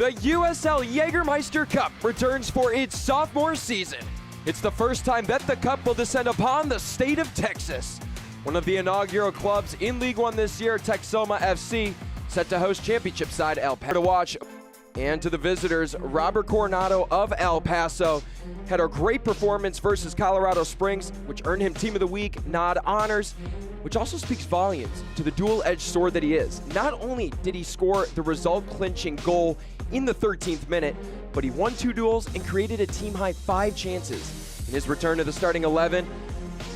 The USL Jägermeister Cup returns for its sophomore season. It's the first time that the Cup will descend upon the state of Texas. One of the inaugural clubs in League One this year, Texoma FC, set to host championship side El Paso to watch. And to the visitors, Robert Coronado of El Paso had a great performance versus Colorado Springs, which earned him Team of the Week nod honors, which also speaks volumes to the dual-edged sword that he is. Not only did he score the result-clinching goal in the 13th minute, but he won 2 duels and created a team-high 5 chances. In his return to the starting 11,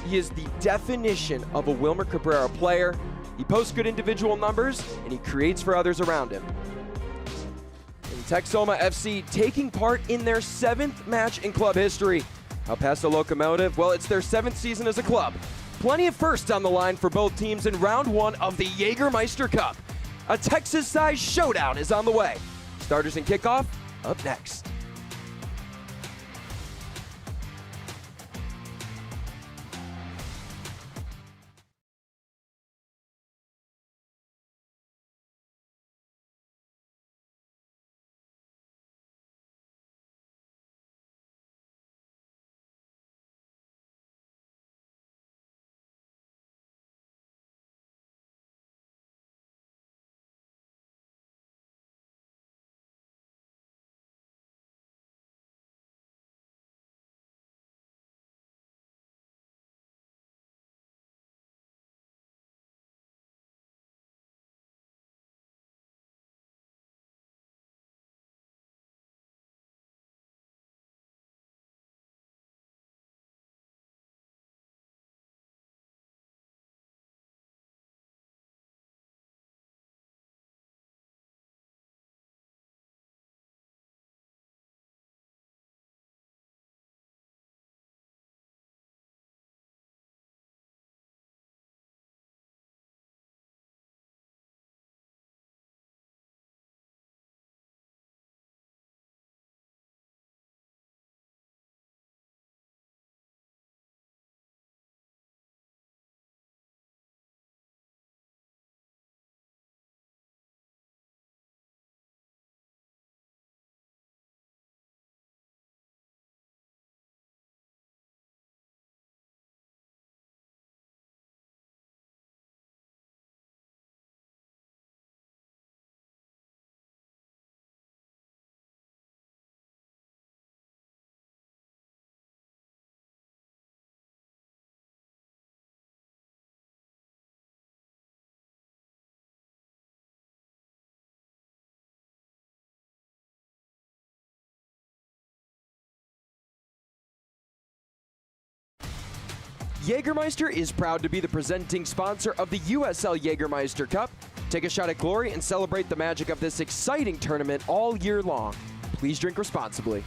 he is the definition of a Wilmer Cabrera player. He posts good individual numbers, and he creates for others around him. Texoma FC taking part in their 7th match in club history. El Paso Locomotive, well, it's their 7th season as a club. Plenty of firsts on the line for both teams in round 1 of the Jägermeister Cup. A Texas-sized showdown is on the way. Starters and kickoff up next. Jägermeister is proud to be the presenting sponsor of the USL Jägermeister Cup. Take a shot at glory and celebrate the magic of this exciting tournament all year long. Please drink responsibly.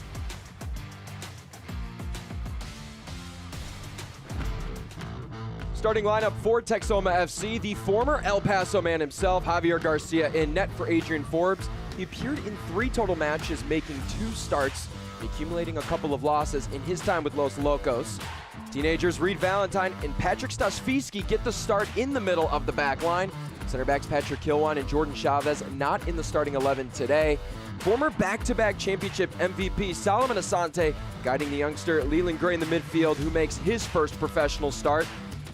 Starting lineup for Texoma FC, the former El Paso man himself, Javier Garcia, in net for Adrian Forbes. He appeared in 3 total matches, making 2 starts, accumulating a couple of losses in his time with Los Locos. Teenagers Reed Valentine and Patrick Stasfiski get the start in the middle of the back line. Center backs Patrick Kilwan and Jordan Chavez not in the starting 11 today. Former back-to-back championship MVP Solomon Asante guiding the youngster Leland Gray in the midfield, who makes his first professional start.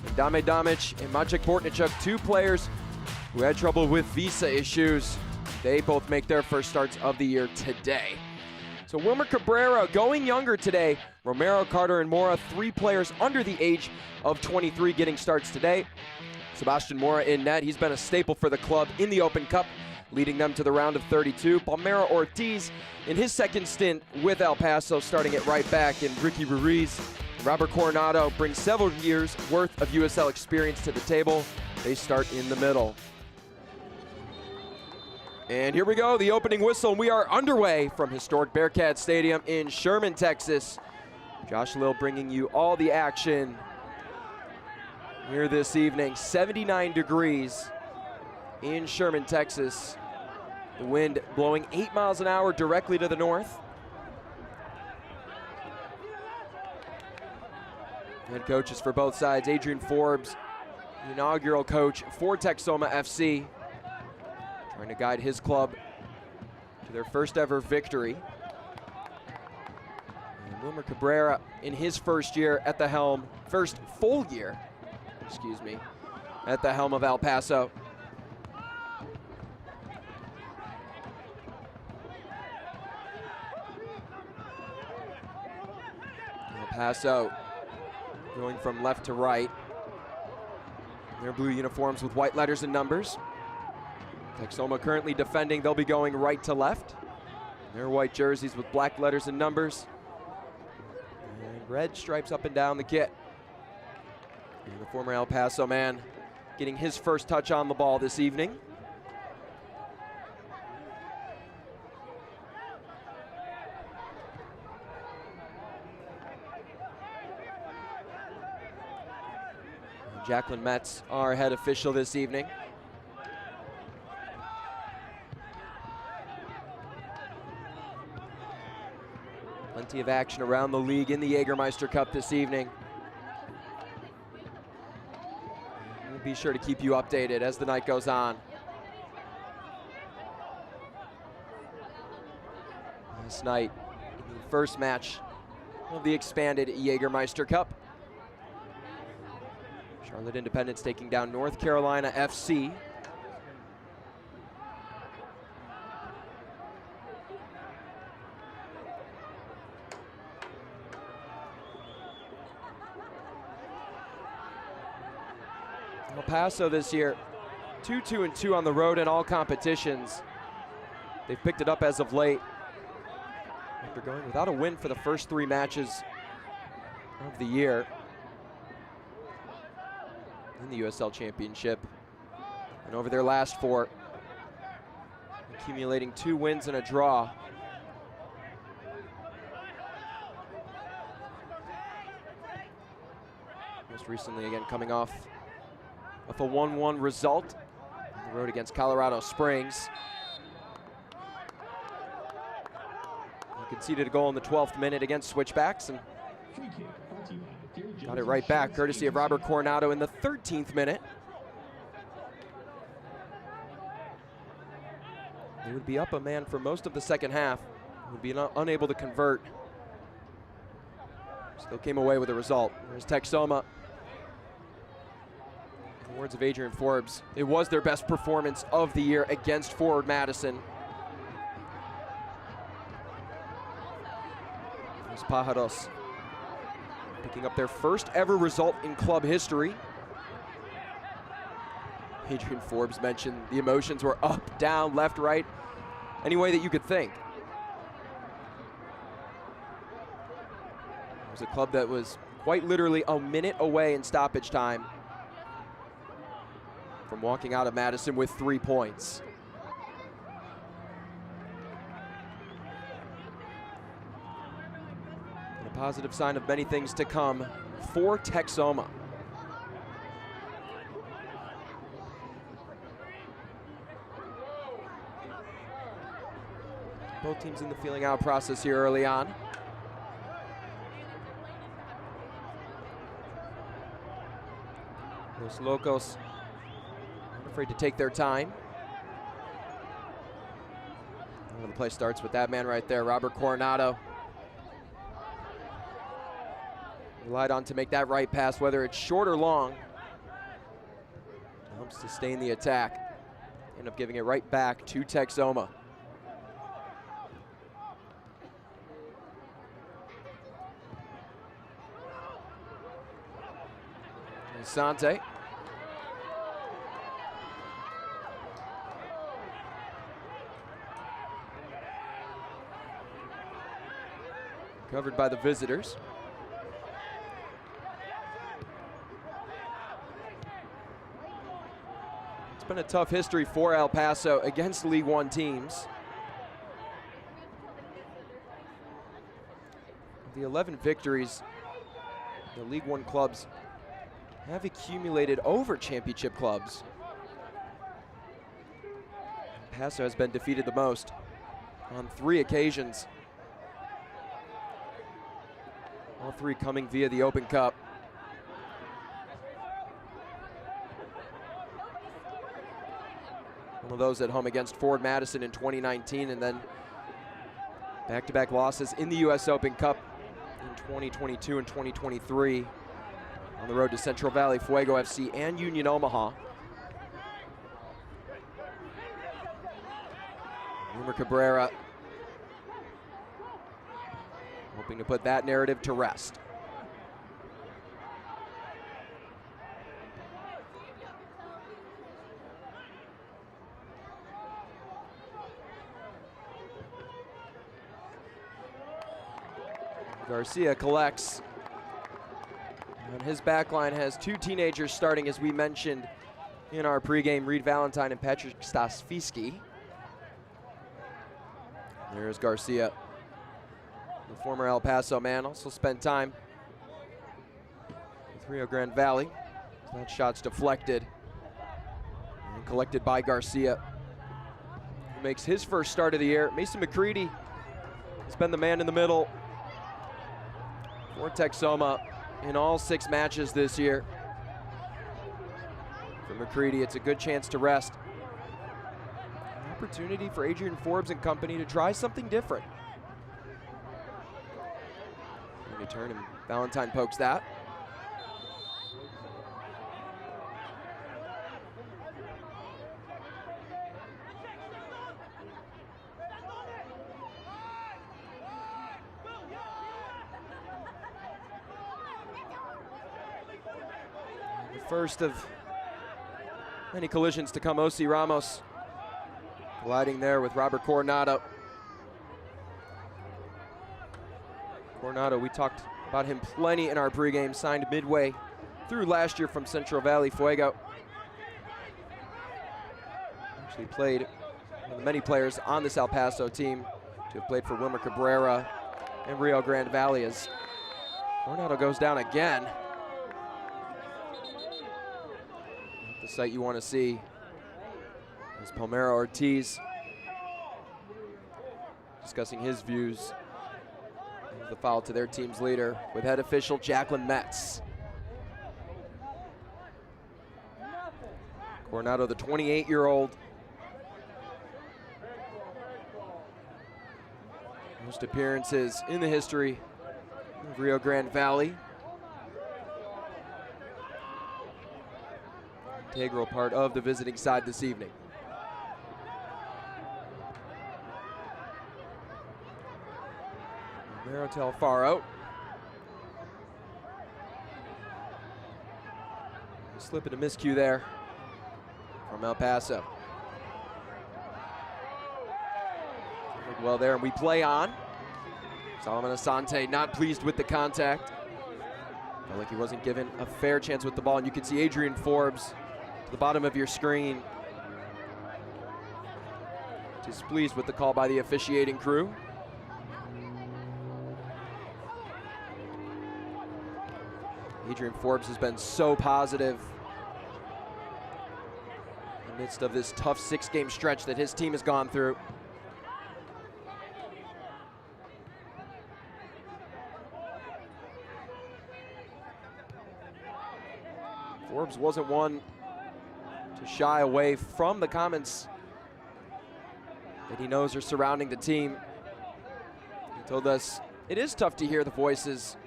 And Dame Damic and Maciek Bortnichuk, 2 players who had trouble with visa issues. They both make their first starts of the year today. So Wilmer Cabrera going younger today. Romero, Carter, and Mora, 3 players under the age of 23 getting starts today. Sebastian Mora in net. He's been a staple for the club in the Open Cup, leading them to the round of 32. Palmero Ortiz in his second stint with El Paso, starting at right back, and Ricky Ruiz. Robert Coronado brings several years worth of USL experience to the table. They start in the middle. And here we go, the opening whistle, and we are underway from historic Bearcat Stadium in Sherman, Texas. Josh Lill bringing you all the action here this evening. 79 degrees in Sherman, Texas. The wind blowing 8 miles an hour directly to the north. Head coaches for both sides, Adrian Forbes, the inaugural coach for Texoma FC, trying to guide his club to their first ever victory. And Wilmer Cabrera in his first year at the helm, first full year, excuse me, at the helm of El Paso. El Paso going from left to right. Their blue uniforms with white letters and numbers. Texoma currently defending, they'll be going right to left. Their white jerseys with black letters and numbers. And red stripes up and down the kit. And the former El Paso man getting his first touch on the ball this evening. Jacqueline Metz, our head official this evening. Plenty of action around the league in the Jägermeister Cup this evening. We'll be sure to keep you updated as the night goes on. Last night, the first match of the expanded Jägermeister Cup. Charlotte Independence taking down North Carolina FC. El Paso this year, 2-2-2 on the road in all competitions. They've picked it up as of late after going without a win for the first 3 matches of the year in the USL Championship. And over their last 4, accumulating 2 wins and a draw. Most recently, again, coming off of a 1-1 result on the road against Colorado Springs. He conceded a goal in the 12th minute against Switchbacks and got it right back, courtesy of Robert Coronado in the 13th minute. They would be up a man for most of the second half, would be unable to convert. Still came away with a result. There's Texoma. In the words of Adrian Forbes, it was their best performance of the year against Forward Madison. There's Pájaros picking up their first ever result in club history. Adrian Forbes mentioned the emotions were up, down, left, right, any way that you could think. It was a club that was quite literally a minute away in stoppage time from walking out of Madison with 3 points. And a positive sign of many things to come for Texoma. Both teams in the feeling out process here early on. Los Locos not afraid to take their time. And the play starts with that man right there, Robert Coronado. Relied on to make that right pass, whether it's short or long. Helps sustain the attack. End up giving it right back to Texoma. Sante. Covered by the visitors. It's been a tough history for El Paso against League One teams. The 11 victories the League One clubs have accumulated over championship clubs. Paso has been defeated the most on 3 occasions. All 3 coming via the Open Cup. One of those at home against Forward Madison in 2019, and then Back-to-back losses in the U.S. Open Cup in 2022 and 2023. On the road to Central Valley, Fuego FC, and Union Omaha. Wilmer Cabrera hoping to put that narrative to rest. Garcia collects. And his backline has two teenagers starting, as we mentioned in our pregame, Reed Valentine and Patrick Stasfiski. There's Garcia, the former El Paso man, also spent time with Rio Grande Valley. That shot's deflected and collected by Garcia, who makes his first start of the year. Mason McCready has been the man in the middle for Texoma in all 6 matches this year. For McCready, it's a good chance to rest. An opportunity for Adrian Forbes and company to try something different. Return, and Valentine pokes that. First of many collisions to come. O.C. Ramos colliding there with Robert Coronado. Coronado, we talked about him plenty in our pregame, signed midway through last year from Central Valley Fuego. Actually played one of the many players on this El Paso team to have played for Wilmer Cabrera and Rio Grande Valley, as Coronado goes down again. The sight you want to see is Palmero Ortiz discussing his views of the foul to their team's leader with head official Jacqueline Metz. Coronado, the 28-year-old, most appearances in the history of Rio Grande Valley. Integral part of the visiting side this evening. Romero to Alfaro. Slip and a miscue there from El Paso. Well there, and we play on. Solomon Asante not pleased with the contact. Felt like he wasn't given a fair chance with the ball, and you can see Adrian Forbes to the bottom of your screen, displeased with the call by the officiating crew. Adrian Forbes has been so positive in the midst of this tough 6-game stretch that his team has gone through. Forbes wasn't one to shy away from the comments that he knows are surrounding the team. He told us it is tough to hear the voices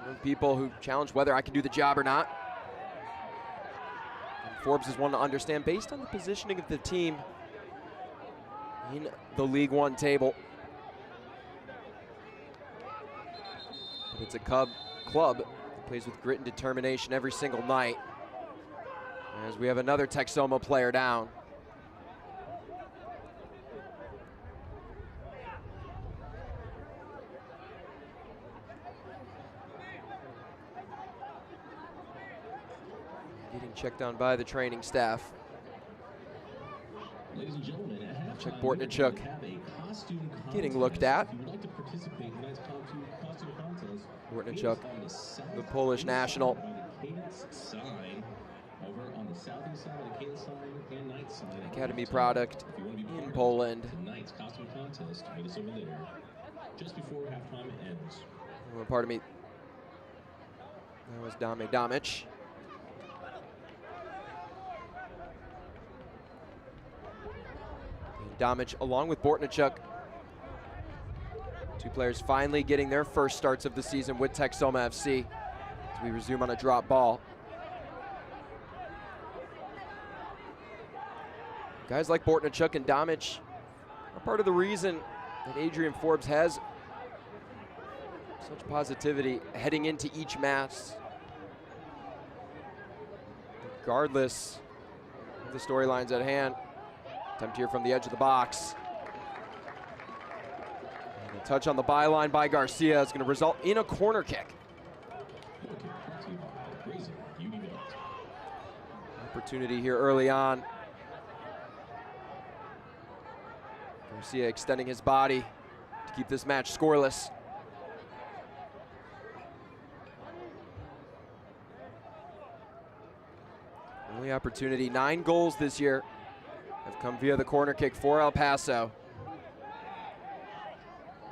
of people who challenge whether I can do the job or not. And Forbes is one to understand based on the positioning of the team in the League One table. But it's a club that plays with grit and determination every single night. As we have another Texoma player down. Getting checked on by the training staff. Ladies and gentlemen, at Chuck halftime, Bortnichuk we have a costume getting contest. looked at. If you would like to participate in tonight's costume contest, Bortnichuk, on the south the Polish national. by the Cadence sign, over on the southeast side of the Cadence sign and night sign. Academy product If you want to be in part Poland. of tonight's costume contest, meet us over there just before halftime ends. Oh, pardon me. That was Dame Damic. And Damic, along with Bortnichuk, Two players finally getting their first starts of the season with Texoma FC as we resume on a drop ball. Guys like Bortnichuk and Domic are part of the reason that Adrian Forbes has such positivity heading into each match. Regardless of the storylines at hand. Attempt here from the edge of the box. And a touch on the byline by Garcia is going to result in a corner kick. Opportunity here early on. Garcia extending his body to keep this match scoreless. Only opportunity, 9 goals this year have come via the corner kick for El Paso.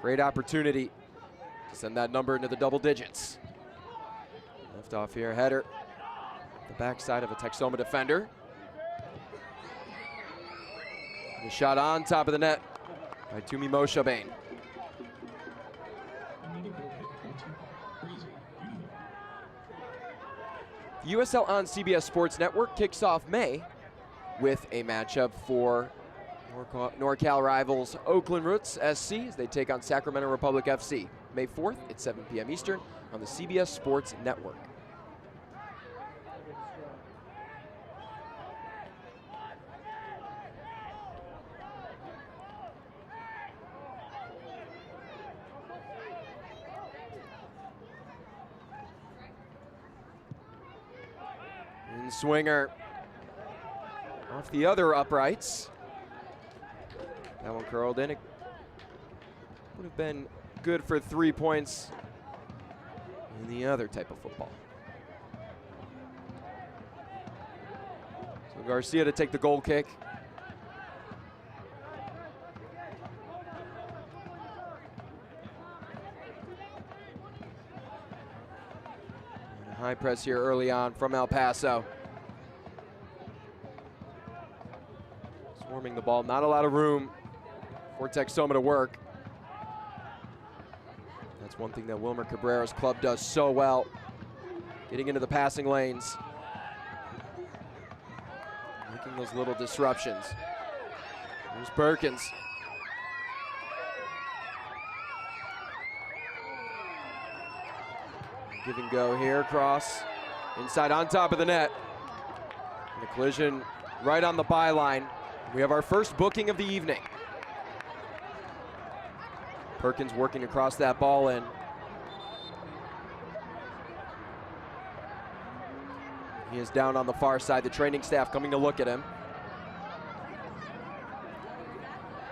Great opportunity to send that number into the double digits. Lift off here, header. The backside of a Texoma defender. And a shot on top of the net by Tumi Moshabane. The USL on CBS Sports Network kicks off May with a matchup for NorCal rivals Oakland Roots SC as they take on Sacramento Republic FC. May 4th at 7 p.m. Eastern on the CBS Sports Network. And swinger off the other uprights. That one curled in. It would have been good for 3 points in the other type of football. So Garcia to take the goal kick. And a high press here early on from El Paso. Swarming the ball, not a lot of room for Texoma to work. That's one thing that Wilmer Cabrera's club does so well, getting into the passing lanes, making those little disruptions. Here's Perkins. Give and go here, cross, inside on top of the net. And a collision right on the byline. We have our first booking of the evening. Perkins working across that ball in. He is down on the far side. The training staff coming to look at him.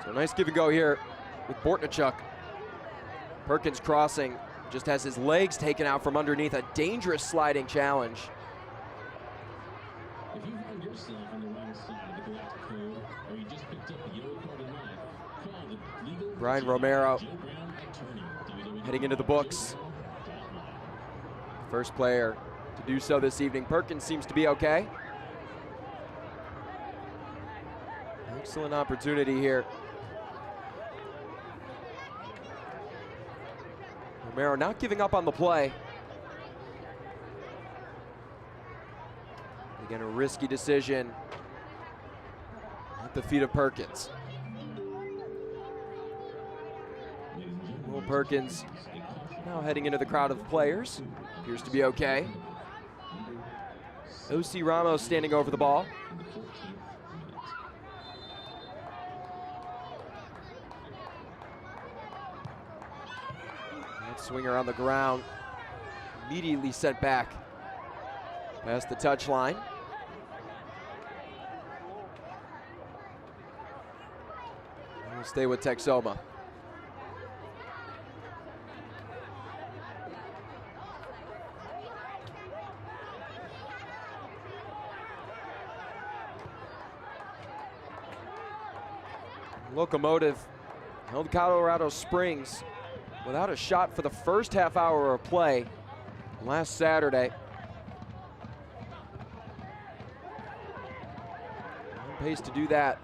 So nice give and go here with Bortnichuk. Perkins crossing, just has his legs taken out from underneath. A dangerous sliding challenge. If you find yourself on the wrong side of the galactic code, or you just picked up a yellow card tonight, call the legal Brian Romero heading into the books. First player to do so this evening. Perkins seems to be okay. Excellent opportunity here. Romero not giving up on the play. Again, a risky decision at the feet of Perkins. Will Perkins now heading into the crowd of players. Appears to be okay. O.C. Ramos standing over the ball. That swinger on the ground. Immediately sent back past the touchline. We'll stay with Texoma. Locomotive held Colorado Springs without a shot for the first half hour of play last Saturday. On pace to do that.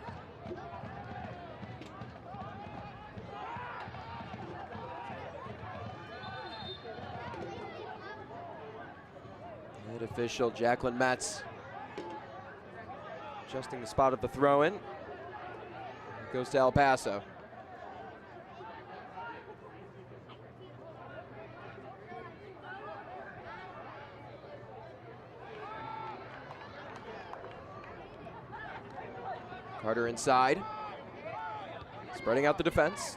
Head official Jacqueline Metz adjusting the spot of the throw-in. Goes to El Paso. Carter inside, spreading out the defense.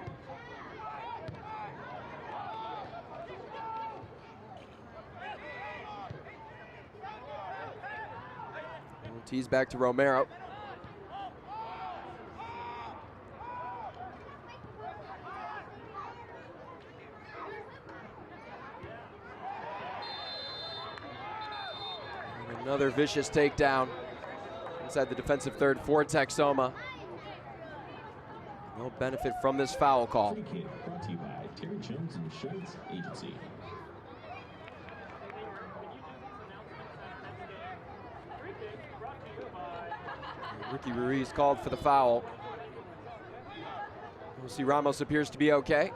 Tees back to Romero. And another vicious takedown inside the defensive third for Texoma. No benefit from this foul call. Free kick brought to you by Terry Jones Insurance Agency. Ricky Ruiz called for the foul. We'll see, Ramos appears to be okay.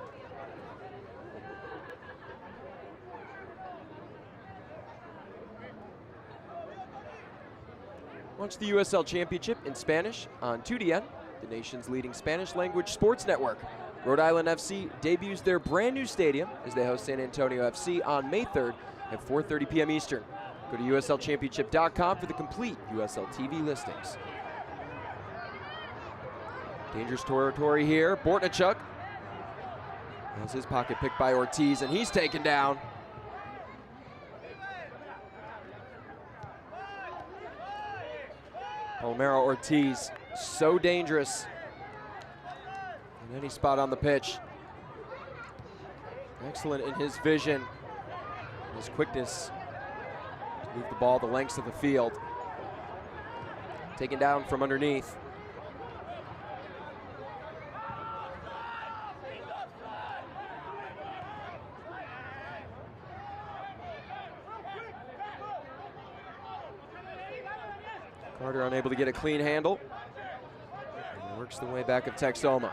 Watch the USL Championship in Spanish on 2DN, the nation's leading Spanish language sports network. Rhode Island FC debuts their brand new stadium as they host San Antonio FC on May 3rd at 4:30 p.m. Eastern. Go to uslchampionship.com for the complete USL TV listings. Dangerous territory here. Bortnichuk has his pocket picked by Ortiz, and he's taken down. Palomero Ortiz, so dangerous in any spot on the pitch. Excellent in his vision, his quickness to move the ball the lengths of the field. Taken down from underneath. Carter unable to get a clean handle. And works the way back of Texoma.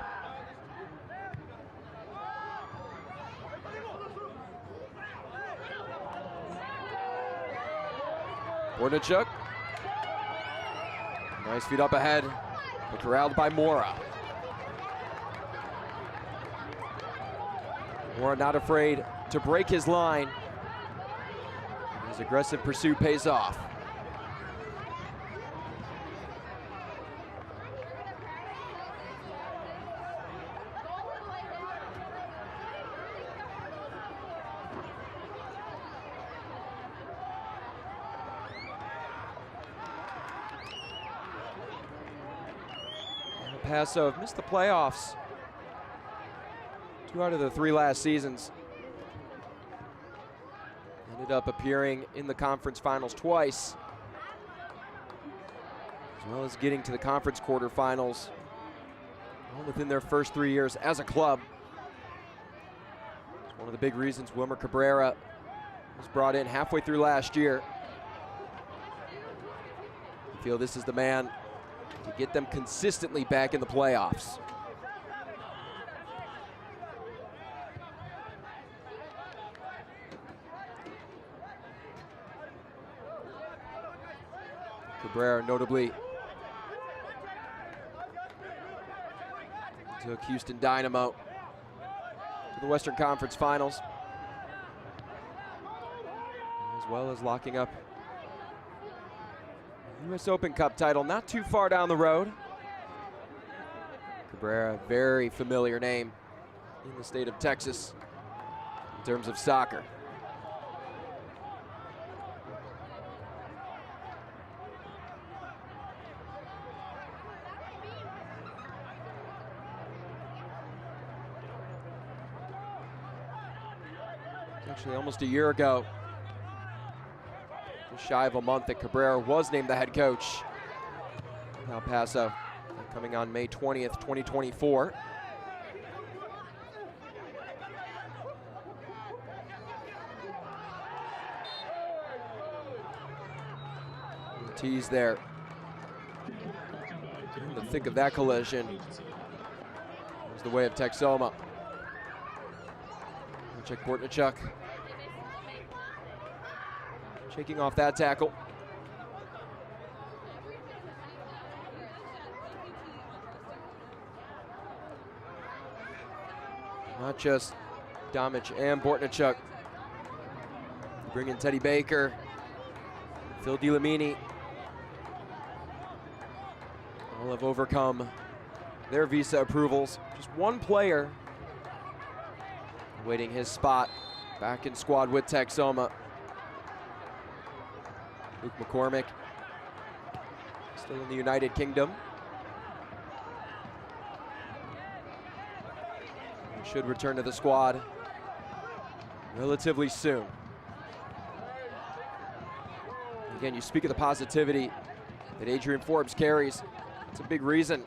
Bortnichuk. Nice feet up ahead, but corralled by Mora. Mora not afraid to break his line. His aggressive pursuit pays off. Paso have missed the playoffs 2 out of the 3 last seasons. Ended up appearing in the conference finals twice, as well as getting to the conference quarterfinals all within their first 3 years as a club. It's one of the big reasons Wilmer Cabrera was brought in halfway through last year. I feel this is the man to get them consistently back in the playoffs. Cabrera notably took Houston Dynamo to the Western Conference Finals, as well as locking up US Open Cup title not too far down the road. Cabrera, very familiar name in the state of Texas in terms of soccer. Actually, almost a year ago, just shy of a month, that Cabrera was named the head coach in El Paso, coming on May 20th, 2024. Ortiz there in the thick of that collision. It was the way of Texoma. Check Bortnichuk. shaking off that tackle. Not just Domic and Bortnichuk. Bring in Teddy Baker, Phil DiLamini. All have overcome their visa approvals. Just one player waiting his spot back in squad with Texoma. Luke McCormick, still in the United Kingdom. He should return to the squad relatively soon. Again, you speak of the positivity that Adrian Forbes carries. It's a big reason.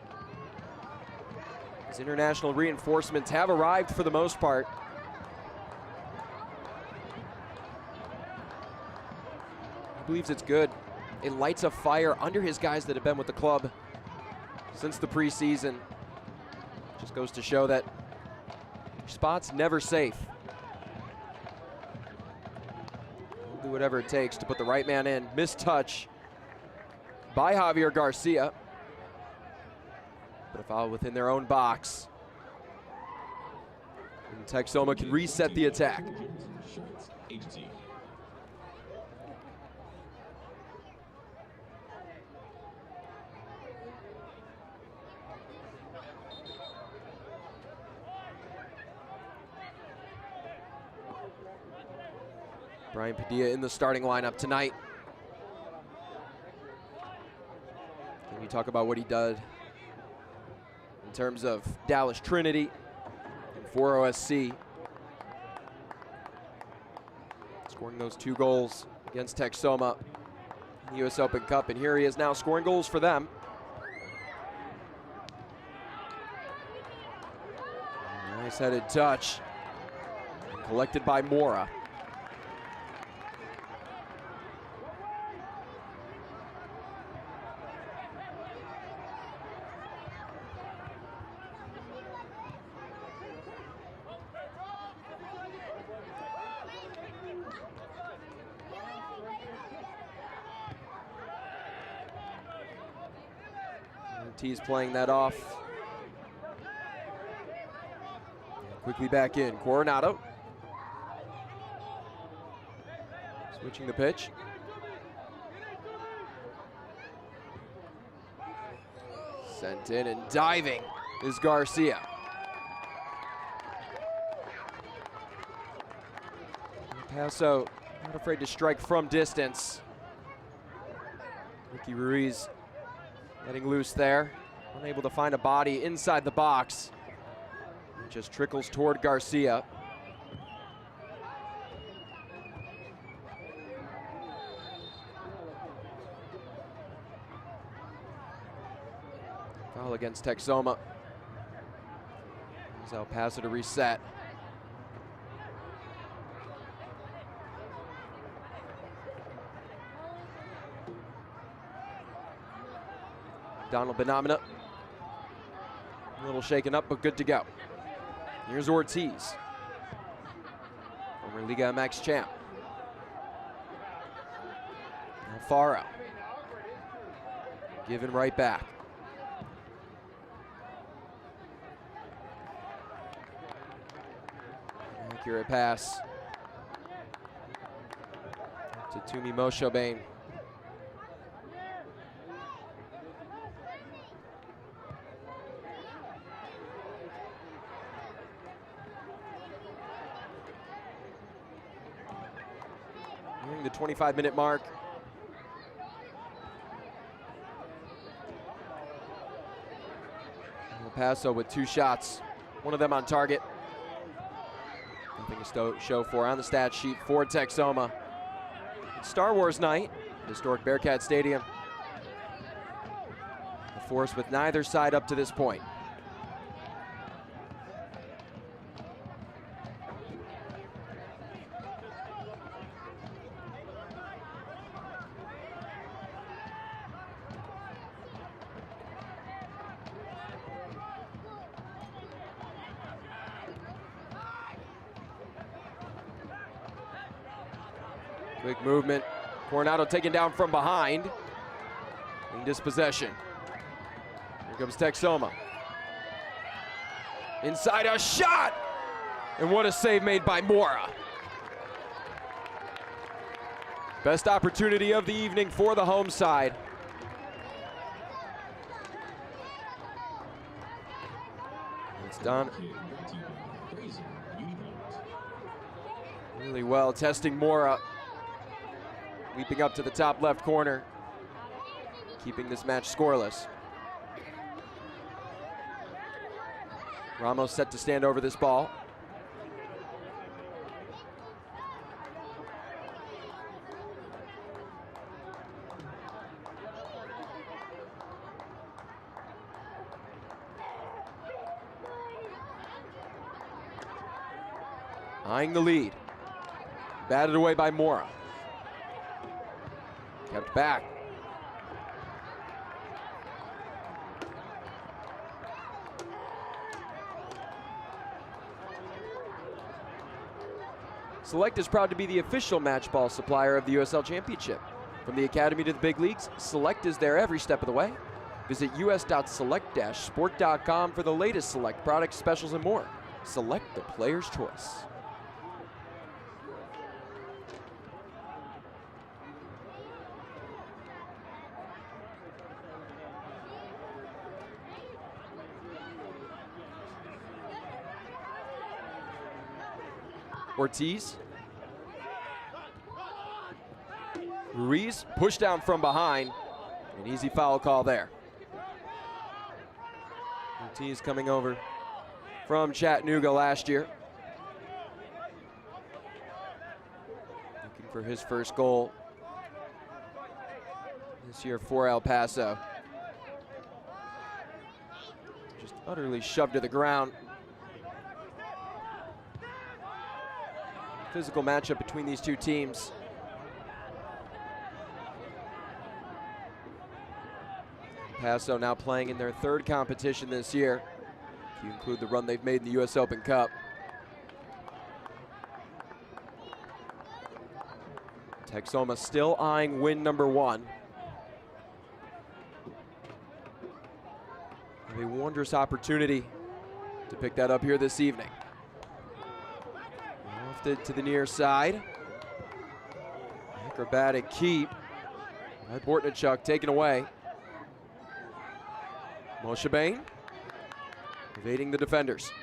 His international reinforcements have arrived for the most part. He believes it's good. It lights a fire under his guys that have been with the club since the preseason. Just goes to show that your spot's never safe. We'll do whatever it takes to put the right man in. Missed touch by Javier Garcia. But a foul within their own box. And Texoma can reset the attack. Brian Padilla in the starting lineup tonight. Can you talk about what he did in terms of Dallas Trinity and 4OSC? Scoring those 2 goals against Texoma in the US Open Cup, and here he is now scoring goals for them. Nice headed touch, collected by Mora. T's playing that off. Quickly back in, Coronado. Switching the pitch. Sent in and diving is Garcia. Paso not afraid to strike from distance. Ricky Ruiz getting loose there, unable to find a body inside the box. It just trickles toward Garcia. Foul against Texoma. El Paso to reset. Donald Benamina, a little shaken up, but good to go. Here's Ortiz, former Liga MX champ. Alfaro, given right back. Accurate pass to Tumi Moshobain. Nearing the 25-minute mark. El Paso with 2 shots, one of them on target. Nothing to show for on the stat sheet for Texoma. It's Star Wars night at historic Bearcat Stadium. The force with neither side up to this point. Quick movement, Coronado taken down from behind. In dispossession. Here comes Texoma. Inside a shot! And what a save made by Mora. Best opportunity of the evening for the home side. It's done really well, testing Mora. Leaping up to the top left corner, keeping this match scoreless. Ramos set to stand over this ball. Eyeing the lead. Batted away by Mora. Kept back. Select is proud to be the official match ball supplier of the USL Championship. From the Academy to the big leagues, Select is there every step of the way. Visit us.select-sport.com for the latest Select products, specials, and more. Select, the player's choice. Ortiz. Ruiz pushed down from behind. An easy foul call there. Ortiz coming over from Chattanooga last year. Looking for his first goal this year for El Paso. Just utterly shoved to the ground. Physical matchup between these two teams. Paso now playing in their third competition this year, if you include the run they've made in the US Open Cup. Texoma still eyeing win number 1. A wondrous opportunity to pick that up here this evening. To the near side. Acrobatic keep by Bortnichuk, taken away. Moshe evading the defenders.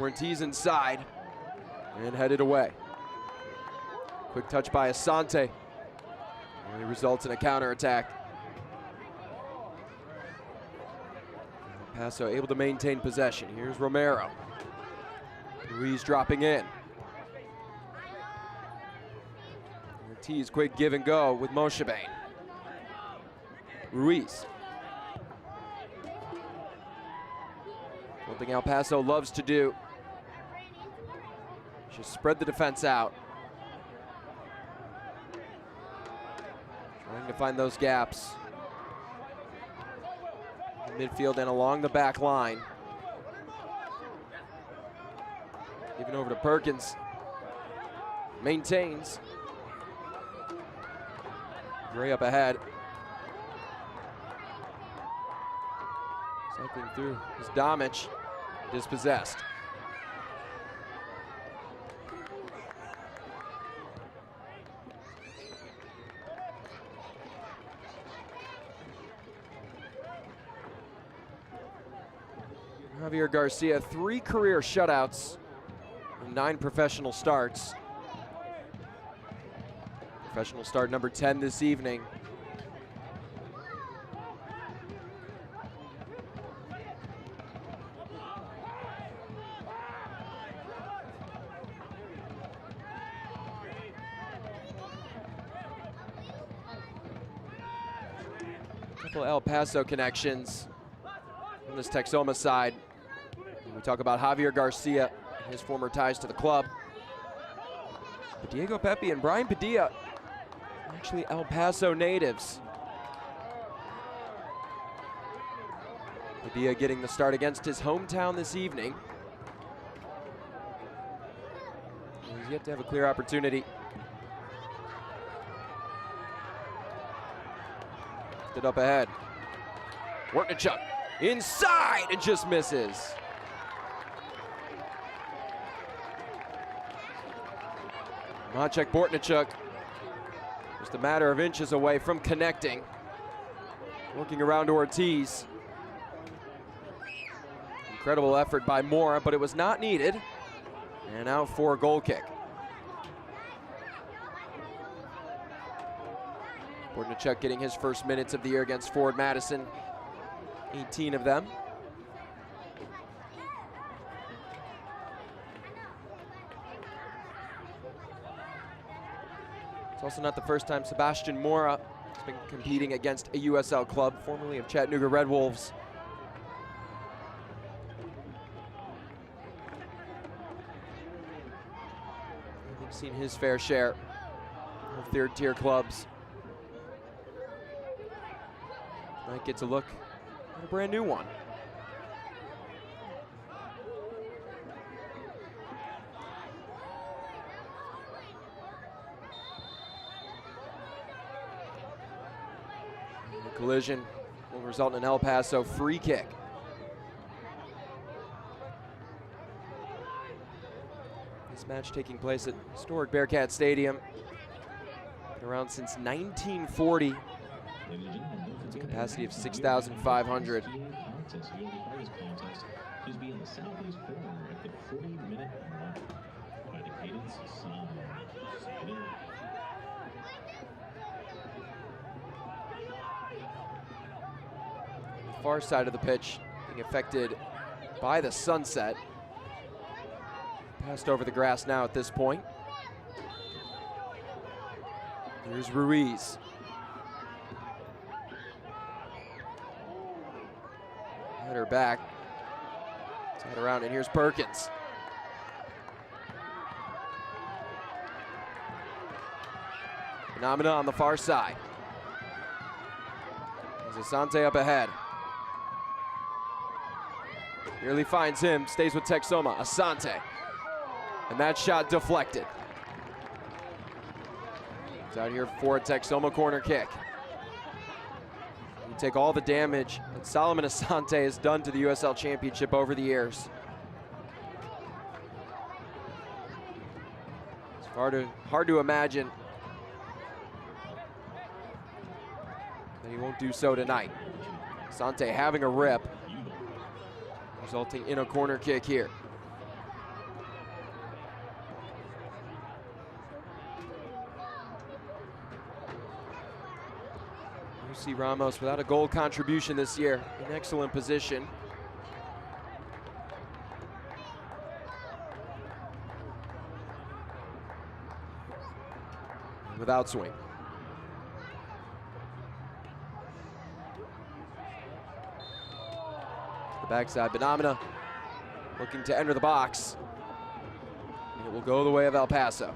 Ortiz inside and headed away. Quick touch by Asante. And it results in a counterattack. Paso able to maintain possession. Here's Romero. Ruiz dropping in. Ortiz, quick give and go with Moshe. Ruiz. One thing El Paso loves to do. Just spread the defense out. Trying to find those gaps. In midfield and along the back line. Giving over to Perkins. Maintains. Gray up ahead. Cycling through is Domich. Dispossessed. Javier Garcia, 3 career shutouts. 9 professional starts. Professional start number 10 this evening. Couple El Paso connections on this Texoma side. We talk about Javier Garcia, his former ties to the club. But Diego Pepe and Brian Padilla, actually El Paso natives. Padilla getting the start against his hometown this evening. He's yet to have a clear opportunity. Lifted up ahead. Bortnichuk inside and just misses. Maciek Bortnichuk just a matter of inches away from connecting. Working around Ortiz. Incredible effort by Mora, but it was not needed. And out for a goal kick. Bortnichuk getting his first minutes of the year against Forward Madison. 18 of them. It's also not the first time Sebastian Mora has been competing against a USL club, formerly of Chattanooga Red Wolves. He's seen his fair share of third-tier clubs. Tonight gets a look at a brand new one. The collision will result in an El Paso free kick. This match taking place at historic Bearcat Stadium. Been around since 1940. It's a capacity of 6,500. Please be in the southeast corner at the 40-minute mark by the cadence song. The far side of the pitch being affected by the sunset. Passed over the grass now at this point. Here's Ruiz. Header back. Head around, and here's Perkins. Phenomena on the far side. There's Asante up ahead. Nearly finds him, stays with Texoma. Asante. And that shot deflected. It's out here for a Texoma corner kick. You take all the damage that Solomon Asante has done to the USL Championship over the years. It's hard to imagine that he won't do so tonight. Asante having a rip, resulting in a corner kick here. Lucy Ramos without a goal contribution this year, in excellent position. Without swing. The backside, Phenomena looking to enter the box. And it will go the way of El Paso.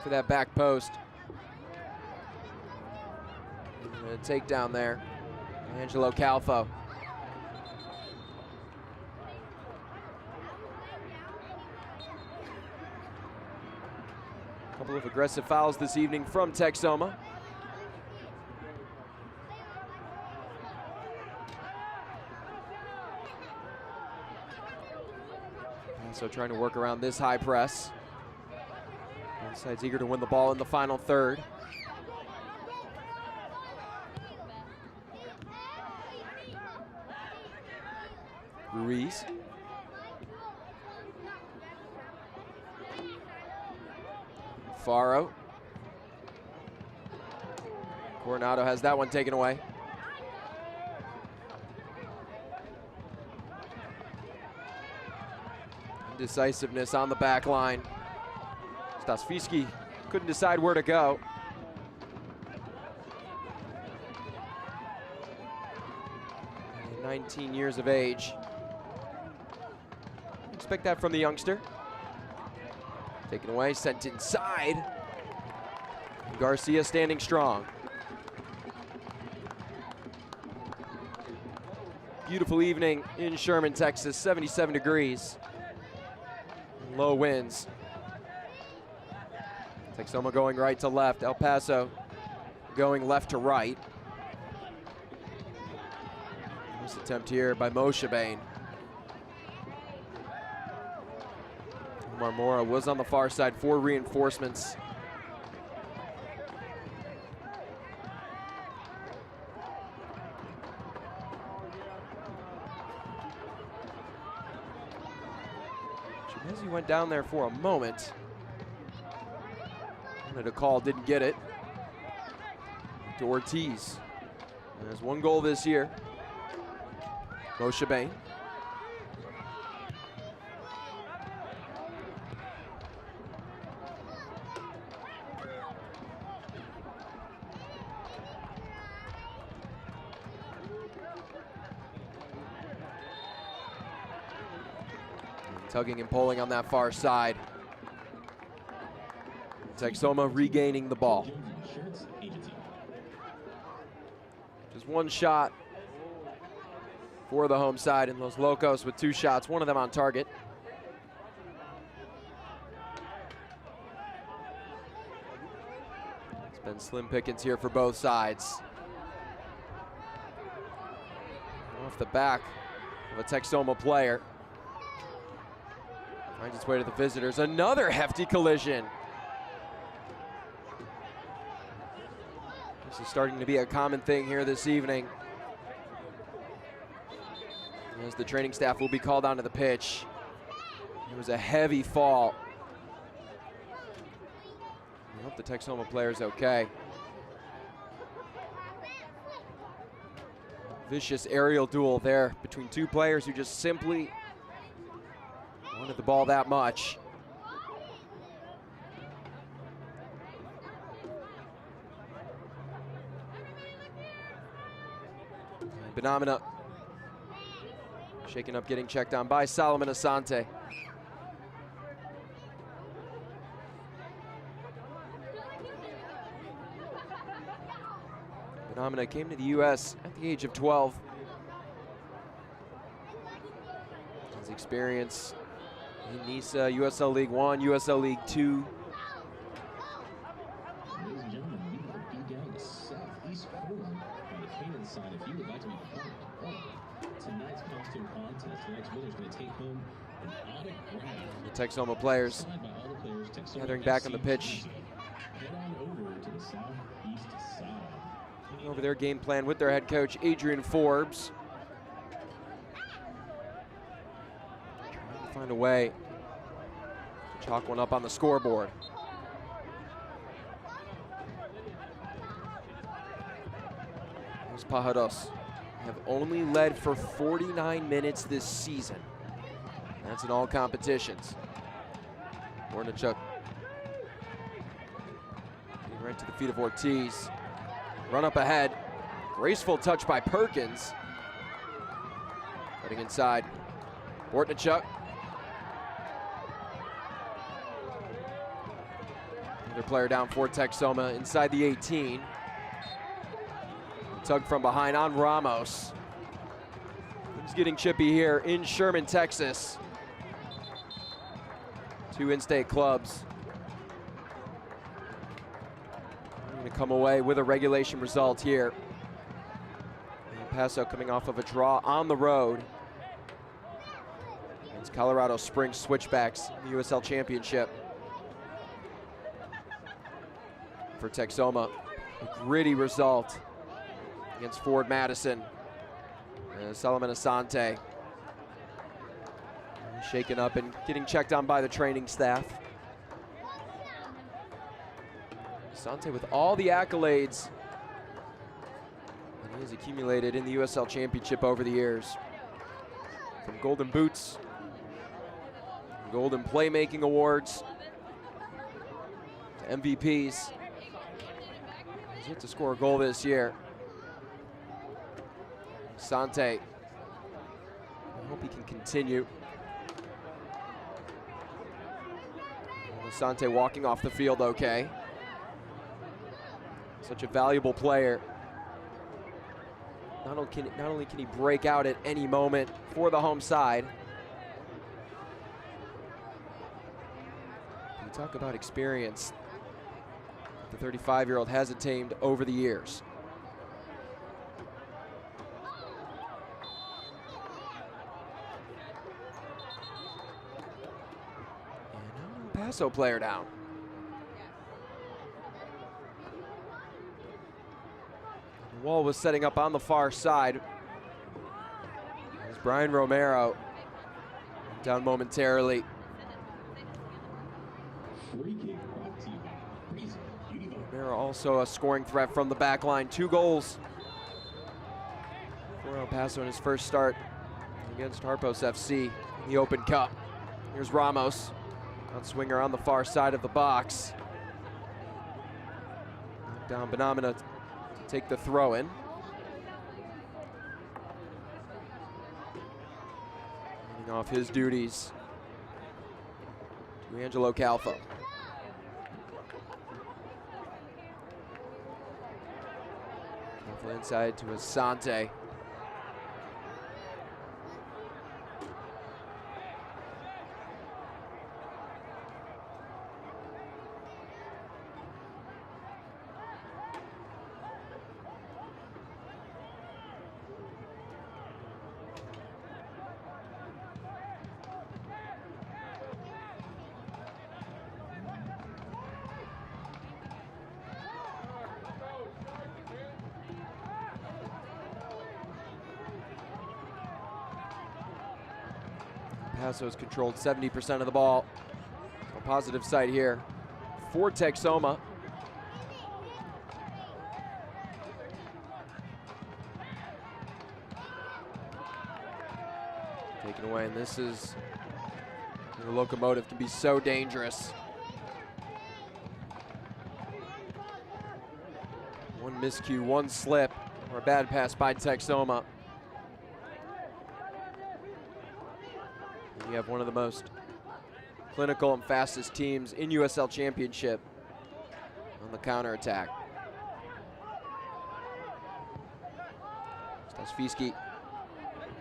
For that back post. And a takedown there. Angelo Calfo. A couple of aggressive fouls this evening from Texoma. So trying to work around this high press. Both sides eager to win the ball in the final third. Ruiz. Faro. Coronado has that one taken away. Decisiveness on the back line. Stasfiski couldn't decide where to go. And 19 years of age. Expect that from the youngster. Taken away, sent inside. Garcia standing strong. Beautiful evening in Sherman, Texas, 77 degrees. Low winds. Texoma going right to left. El Paso going left to right. This attempt here by Moshe Bain. Marmora was on the far side for reinforcements. Chimezi went down there for a moment. Wanted a call, didn't get it. To Ortiz. There's one goal this year. Moshe Bain. Tugging and pulling on that far side. Texoma regaining the ball. Just one shot for the home side, and Los Locos with 2 shots, one of them on target. It's been slim pickings here for both sides. Off the back of a Texoma player. Finds its way to the visitors. Another hefty collision. This is starting to be a common thing here this evening, as the training staff will be called onto the pitch. It was a heavy fall. I hope the Texoma player's okay. Vicious aerial duel there between 2 players who just simply wanted the ball that much. Benamina shaken up, getting checked on by Solomon Asante. Benamina came to the U.S. at the age of 12. His experience in Nisa, USL League One, USL League Two. Ladies and gentlemen, we will be down the southeast corner on the Canaan side. If you would like to be part of tonight's costume contest, tonight's winner is going to take home an autograph. The Texoma players Signed by all the players, Texoma gathering back FC on the pitch. Head on over to the southeast side. Going over their game plan with their head coach, Adrian Forbes. Trying to find a way to chalk one up on the scoreboard. Los Pajaros have only led for 49 minutes this season. That's in all competitions. Warnichuk getting right to the feet of Ortiz. Run up ahead. Graceful touch by Perkins. Cutting inside. Bortnichuk. Another player down for Texoma inside the 18. Tug from behind on Ramos. He's getting chippy here in Sherman, Texas. 2 in-state clubs. Going to come away with a regulation result here. And Paso coming off of a draw on the road against Colorado Springs Switchbacks in the USL Championship. For Texoma, a gritty result against Ford Madison. And Solomon Asante shaken up and getting checked on by the training staff. Asante with all the accolades that he has accumulated in the USL Championship over the years. From Golden Boots, Golden Playmaking Awards, to MVPs. He's yet to score a goal this year. Asante, I hope he can continue. Asante walking off the field okay. Such a valuable player. Not only can he break out at any moment for the home side. You talk about experience. the 35-year-old has attained over the years. And a Paso player down. The wall was setting up on the far side. As Brian Romero down momentarily. Romero also a scoring threat from the back line. 2 goals for El Paso in his first start against Harpos FC in the Open Cup. Here's Ramos, on swinger on the far side of the box. Knocked down Benamina to take the throw in. Handing off his duties to Angelo Calfo. Calfo inside to Asante. Paso's controlled 70% of the ball. A positive side here for Texoma. Taken away, and this is the Locomotive can be so dangerous. One miscue, one slip, or a bad pass by Texoma. You have one of the most clinical and fastest teams in USL Championship on the counterattack. Stasfiski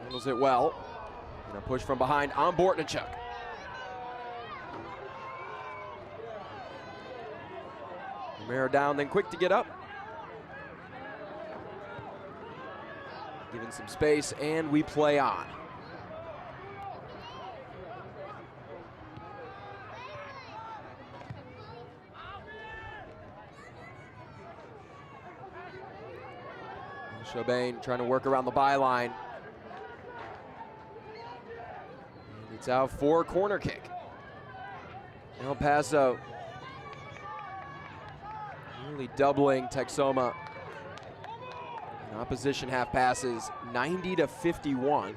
handles it well. And a push from behind on Bortnichuk. Romero down, then quick to get up. Given some space, and we play on. Chobain trying to work around the byline. And it's out for a corner kick. El Paso nearly doubling Texoma. And opposition half passes 90-51.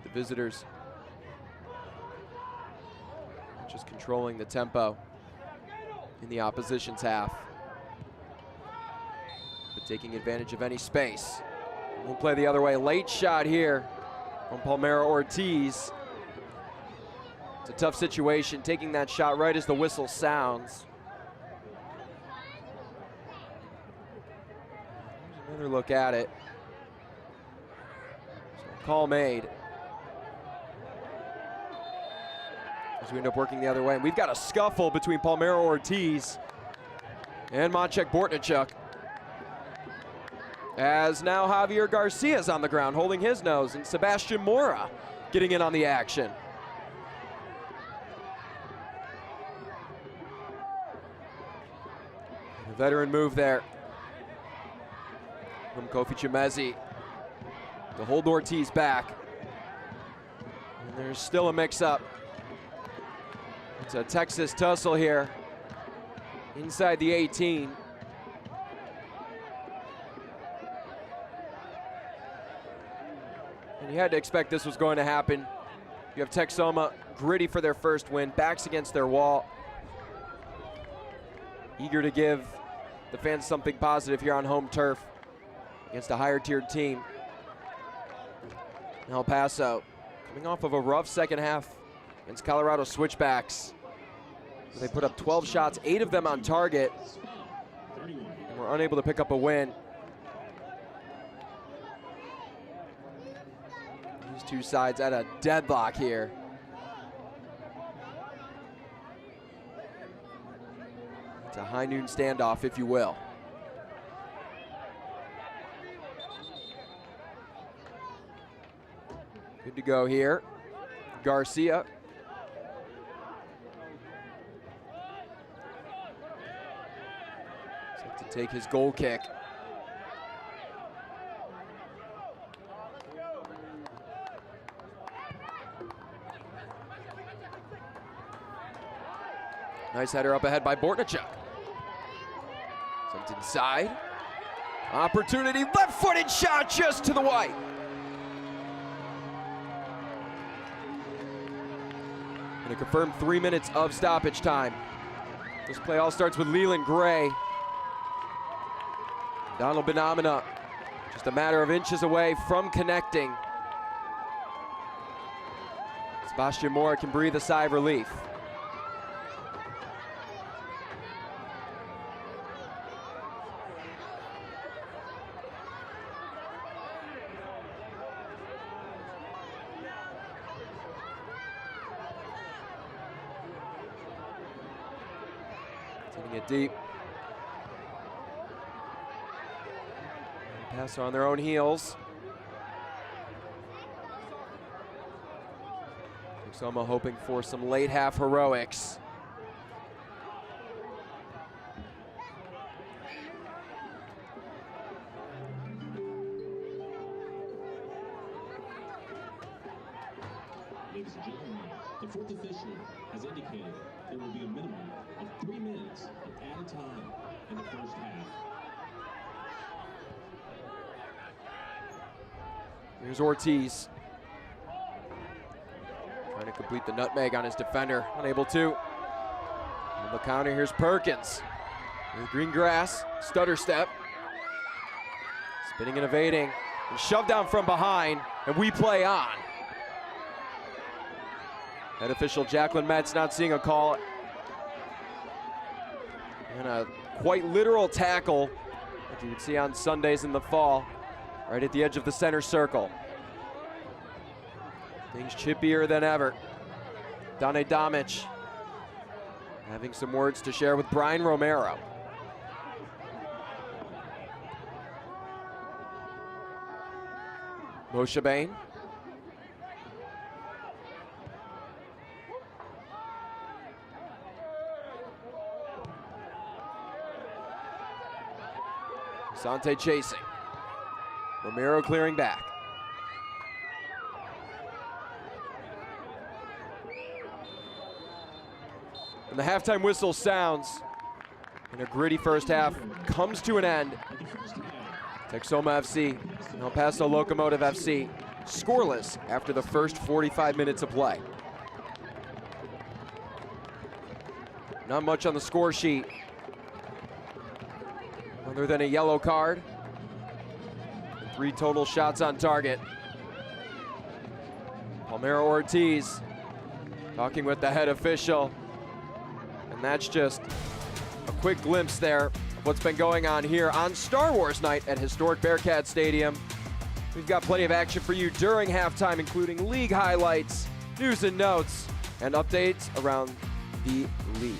The visitors just controlling the tempo in the opposition's half, but taking advantage of any space. We'll play the other way. Late shot here from Palmero Ortiz. It's a tough situation, taking that shot right as the whistle sounds. Here's another look at it. So call made. As we end up working the other way. And we've got a scuffle between Palmero Ortiz and Maciek Bortnichuk. As now Javier Garcia's on the ground holding his nose, and Sebastian Mora getting in on the action. A veteran move there from Kofi Chimezi to hold Ortiz back. And there's still a mix-up. It's a Texas tussle here inside the 18. And you had to expect this was going to happen. You have Texoma gritty for their first win, backs against their wall. Eager to give the fans something positive here on home turf against a higher tiered team. El Paso coming off of a rough second half against Colorado Switchbacks. They put up 12 shots, 8 of them on target, and were unable to pick up a win. These Two sides at a deadlock here. It's a high noon standoff, if you will. Good to go here. Garcia. Set to take his goal kick. Nice header up ahead by Bortnichuk. Sent inside. Opportunity, left-footed shot just to the white. And a confirmed 3 minutes of stoppage time. This play all starts with Leland Gray. Donald Benamina just a matter of inches away from connecting. Sebastian Moore can breathe a sigh of relief. Sending it deep. Paso on their own heels. Texoma hoping for some late half heroics. Ladies and gentlemen, the fourth official has indicated there will be a minimum of 3 minutes of added time in the first half. Here's Ortiz. Trying to complete the nutmeg on his defender, unable to. On the counter, here's Perkins. With green grass, stutter step. Spinning and evading, and shoved down from behind, and we play on. Head official Jacqueline Metz not seeing a call. And a quite literal tackle, like you would see on Sundays in the fall, right at the edge of the center circle. Things chippier than ever. Dane Damic having some words to share with Brian Romero. Moshe Bain. Sante chasing. Romero clearing back. And the halftime whistle sounds, and a gritty first half comes to an end. Texoma FC, El Paso Locomotive FC, scoreless after the first 45 minutes of play. Not much on the score sheet, other than a yellow card. 3 total shots on target. Palmero Ortiz talking with the head official. And that's just a quick glimpse there of what's been going on here on Star Wars night at historic Bearcat Stadium. We've got plenty of action for you during halftime, including league highlights, news and notes, and updates around the league.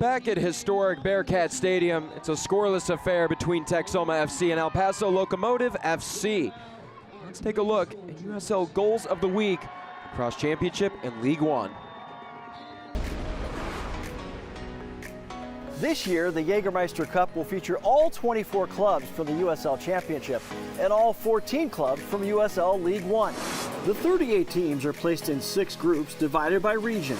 Back at historic Bearcat Stadium, it's a scoreless affair between Texoma FC and El Paso Locomotive FC. Let's take a look at USL Goals of the Week across Championship and League One. This year, the Jägermeister Cup will feature all 24 clubs from the USL Championship and all 14 clubs from USL League One. The 38 teams are placed in 6 groups divided by region.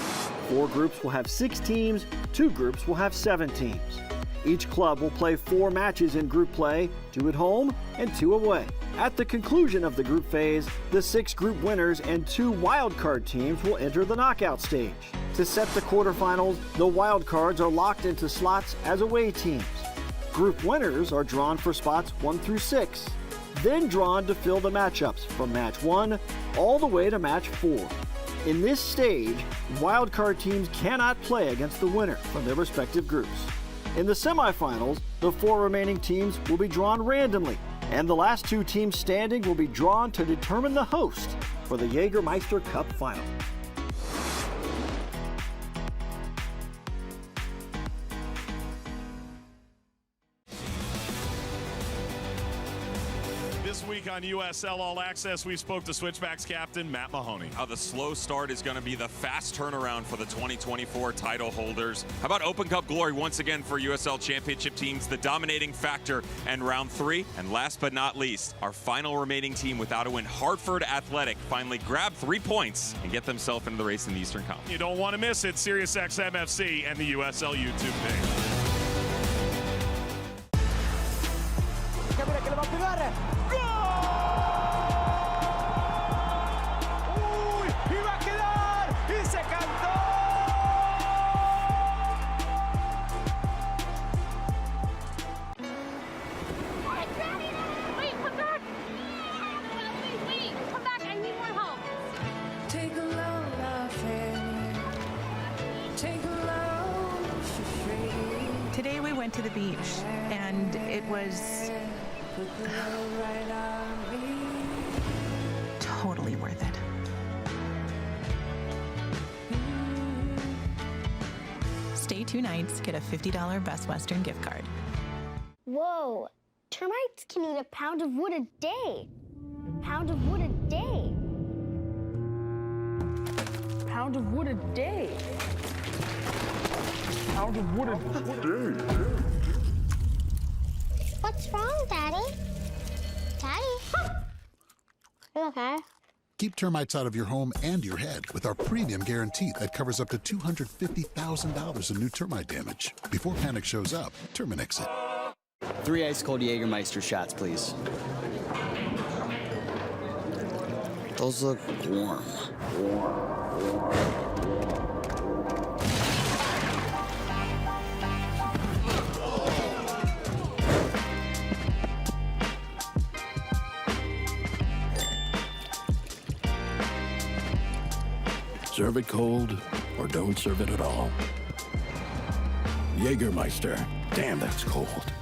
4 groups will have 6 teams, 2 groups will have 7 teams. Each club will play 4 matches in group play, 2 at home and 2 away. At the conclusion of the group phase, the 6 group winners and 2 wildcard teams will enter the knockout stage. To set the quarterfinals, the wildcards are locked into slots as away teams. Group winners are drawn for spots 1 through 6, then drawn to fill the matchups from match 1 all the way to match 4. In this stage, wildcard teams cannot play against the winner from their respective groups. In the semifinals, the 4 remaining teams will be drawn randomly, and the last 2 teams standing will be drawn to determine the host for the Jägermeister Cup final. This week on USL All Access, we spoke to Switchbacks captain Matt Mahoney. How the slow start is going to be the fast turnaround for the 2024 title holders. How about Open Cup glory once again for USL Championship teams, the dominating factor and round 3. And last but not least, our final remaining team without a win, Hartford Athletic, finally grabbed 3 points and get themselves into the race in the Eastern Conference. You don't want to miss it, SiriusXM FC and the USL YouTube page. Today we went to the beach, and it was totally worth it. Stay 2 nights, get a $50 Best Western gift card. Whoa, termites can eat a pound of wood a day. Pound of wood a day. Pound of wood a day. Pound of wood a day. What's wrong, Daddy? Daddy? You okay? Keep termites out of your home and your head with our premium guarantee that covers up to $250,000 in new termite damage. Before panic shows up, Terminix it. 3 ice-cold Jägermeister shots, please. Those look warm. Serve it cold or don't serve it at all. Jägermeister. Damn, that's cold.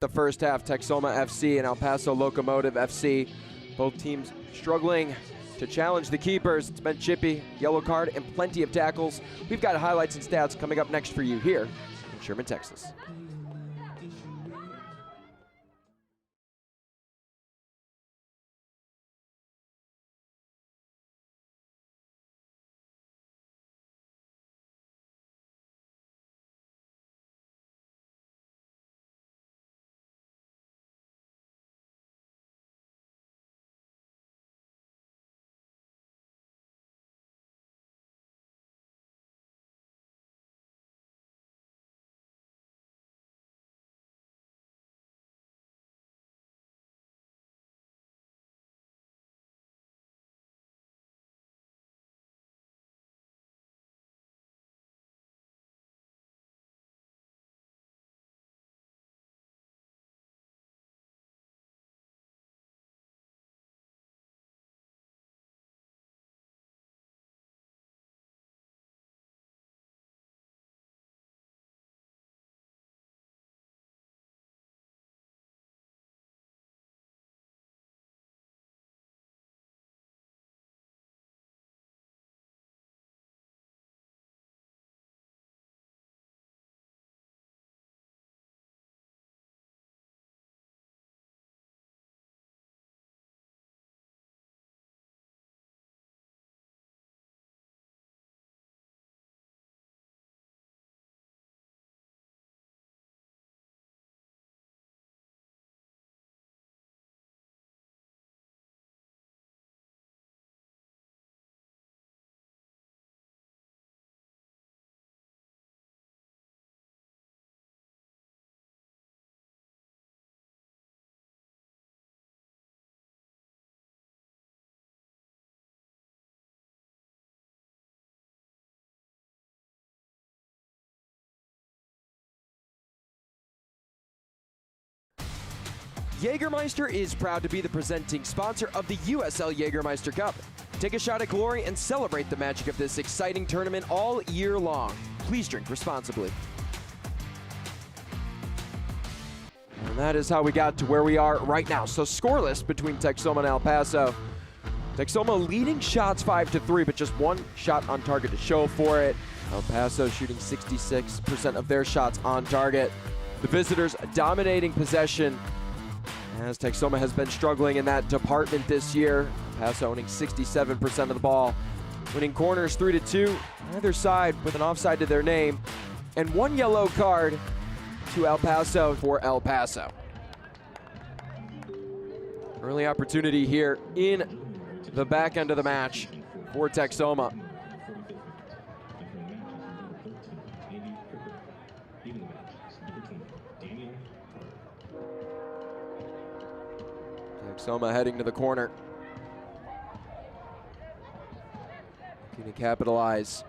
The first half, Texoma FC and El Paso Locomotive FC. Both teams struggling to challenge the keepers. It's been chippy, yellow card, and plenty of tackles. We've got highlights and stats coming up next for you here in Sherman, Texas. Jägermeister is proud to be the presenting sponsor of the USL Jägermeister Cup. Take a shot at glory and celebrate the magic of this exciting tournament all year long. Please drink responsibly. And that is how we got to where we are right now. So scoreless between Texoma and El Paso. Texoma leading shots 5-3, but just one shot on target to show for it. El Paso shooting 66% of their shots on target. The visitors dominating possession, as Texoma has been struggling in that department this year. Paso owning 67% of the ball, winning corners 3-2, either side with an offside to their name, and one yellow card to El Paso for El Paso. Early opportunity here in the back end of the match for Texoma. Texoma heading to the corner. Looking to capitalize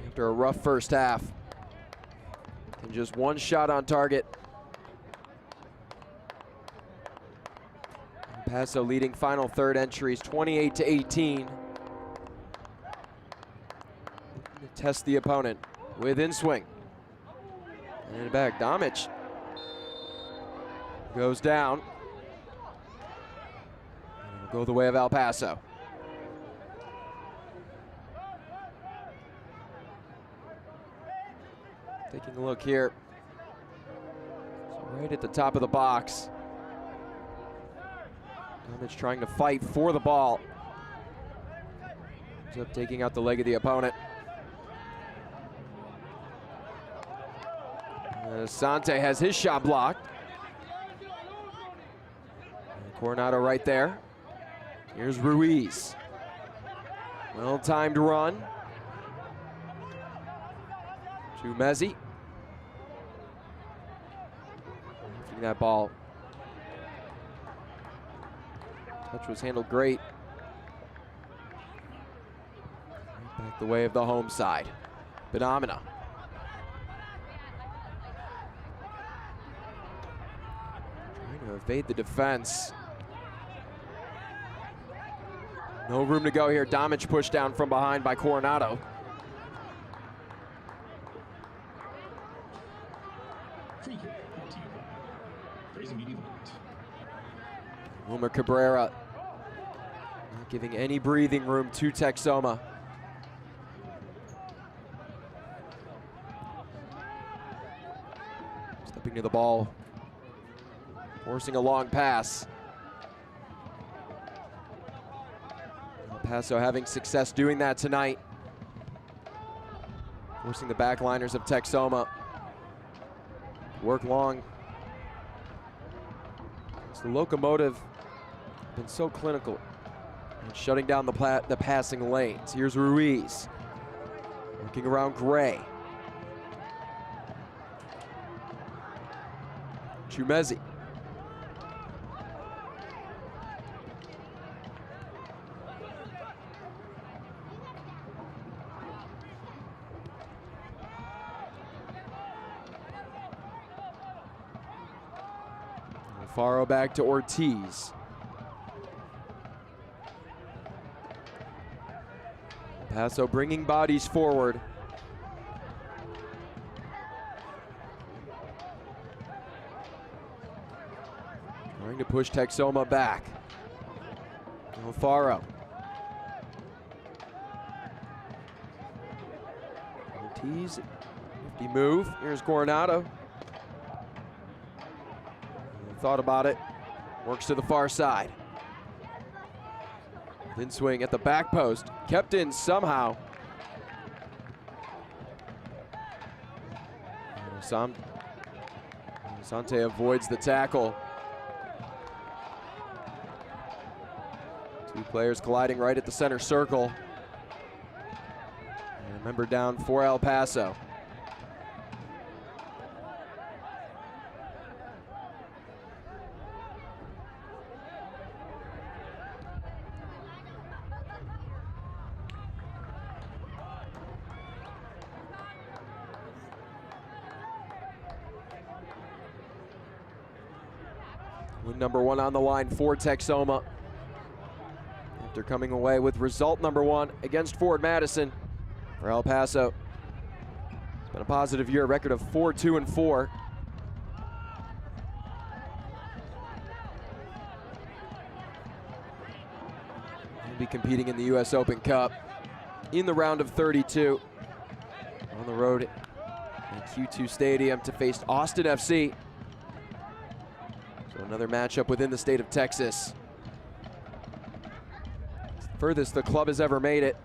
after a rough first half. And just one shot on target. Paso leading final third entries 28-18. Looking to test the opponent within swing. And back, Domic goes down. Go the way of El Paso. Taking a look here. So right at the top of the box. Domic trying to fight for the ball. Ends up taking out the leg of the opponent. Sante has his shot blocked. And Coronado right there. Here's Ruiz. Well-timed run. To Mezzi. Lifting that ball. Touch was handled great. Right back the way of the home side. Benamina. Trying to evade the defense. No room to go here. Domic pushed down from behind by Coronado. brought to you by Crazy Media Event. Wilmer Cabrera not giving any breathing room to Texoma. Stepping to the ball, forcing a long pass. Paso having success doing that tonight, forcing the backliners of Texoma work long. It's the Locomotive been so clinical and shutting down the passing lanes. Here's Ruiz working around Gray. Chumezi. Faro back to Ortiz. Paso bringing bodies forward. Trying to push Texoma back. Faro. Ortiz, 50 move. Here's Coronado. Thought about it, works to the far side. Then swing at the back post, kept in somehow. Sante avoids the tackle. Two players colliding right at the center circle. And remember, down for El Paso. Win number one on the line for Texoma, after coming away with result number one against Ford Madison for El Paso. It's been a positive year, record of 4-2-4. They'll be competing in the US Open Cup in the round of 32 on the road at Q2 Stadium to face Austin FC. So another matchup within the state of Texas. It's the furthest the club has ever made it.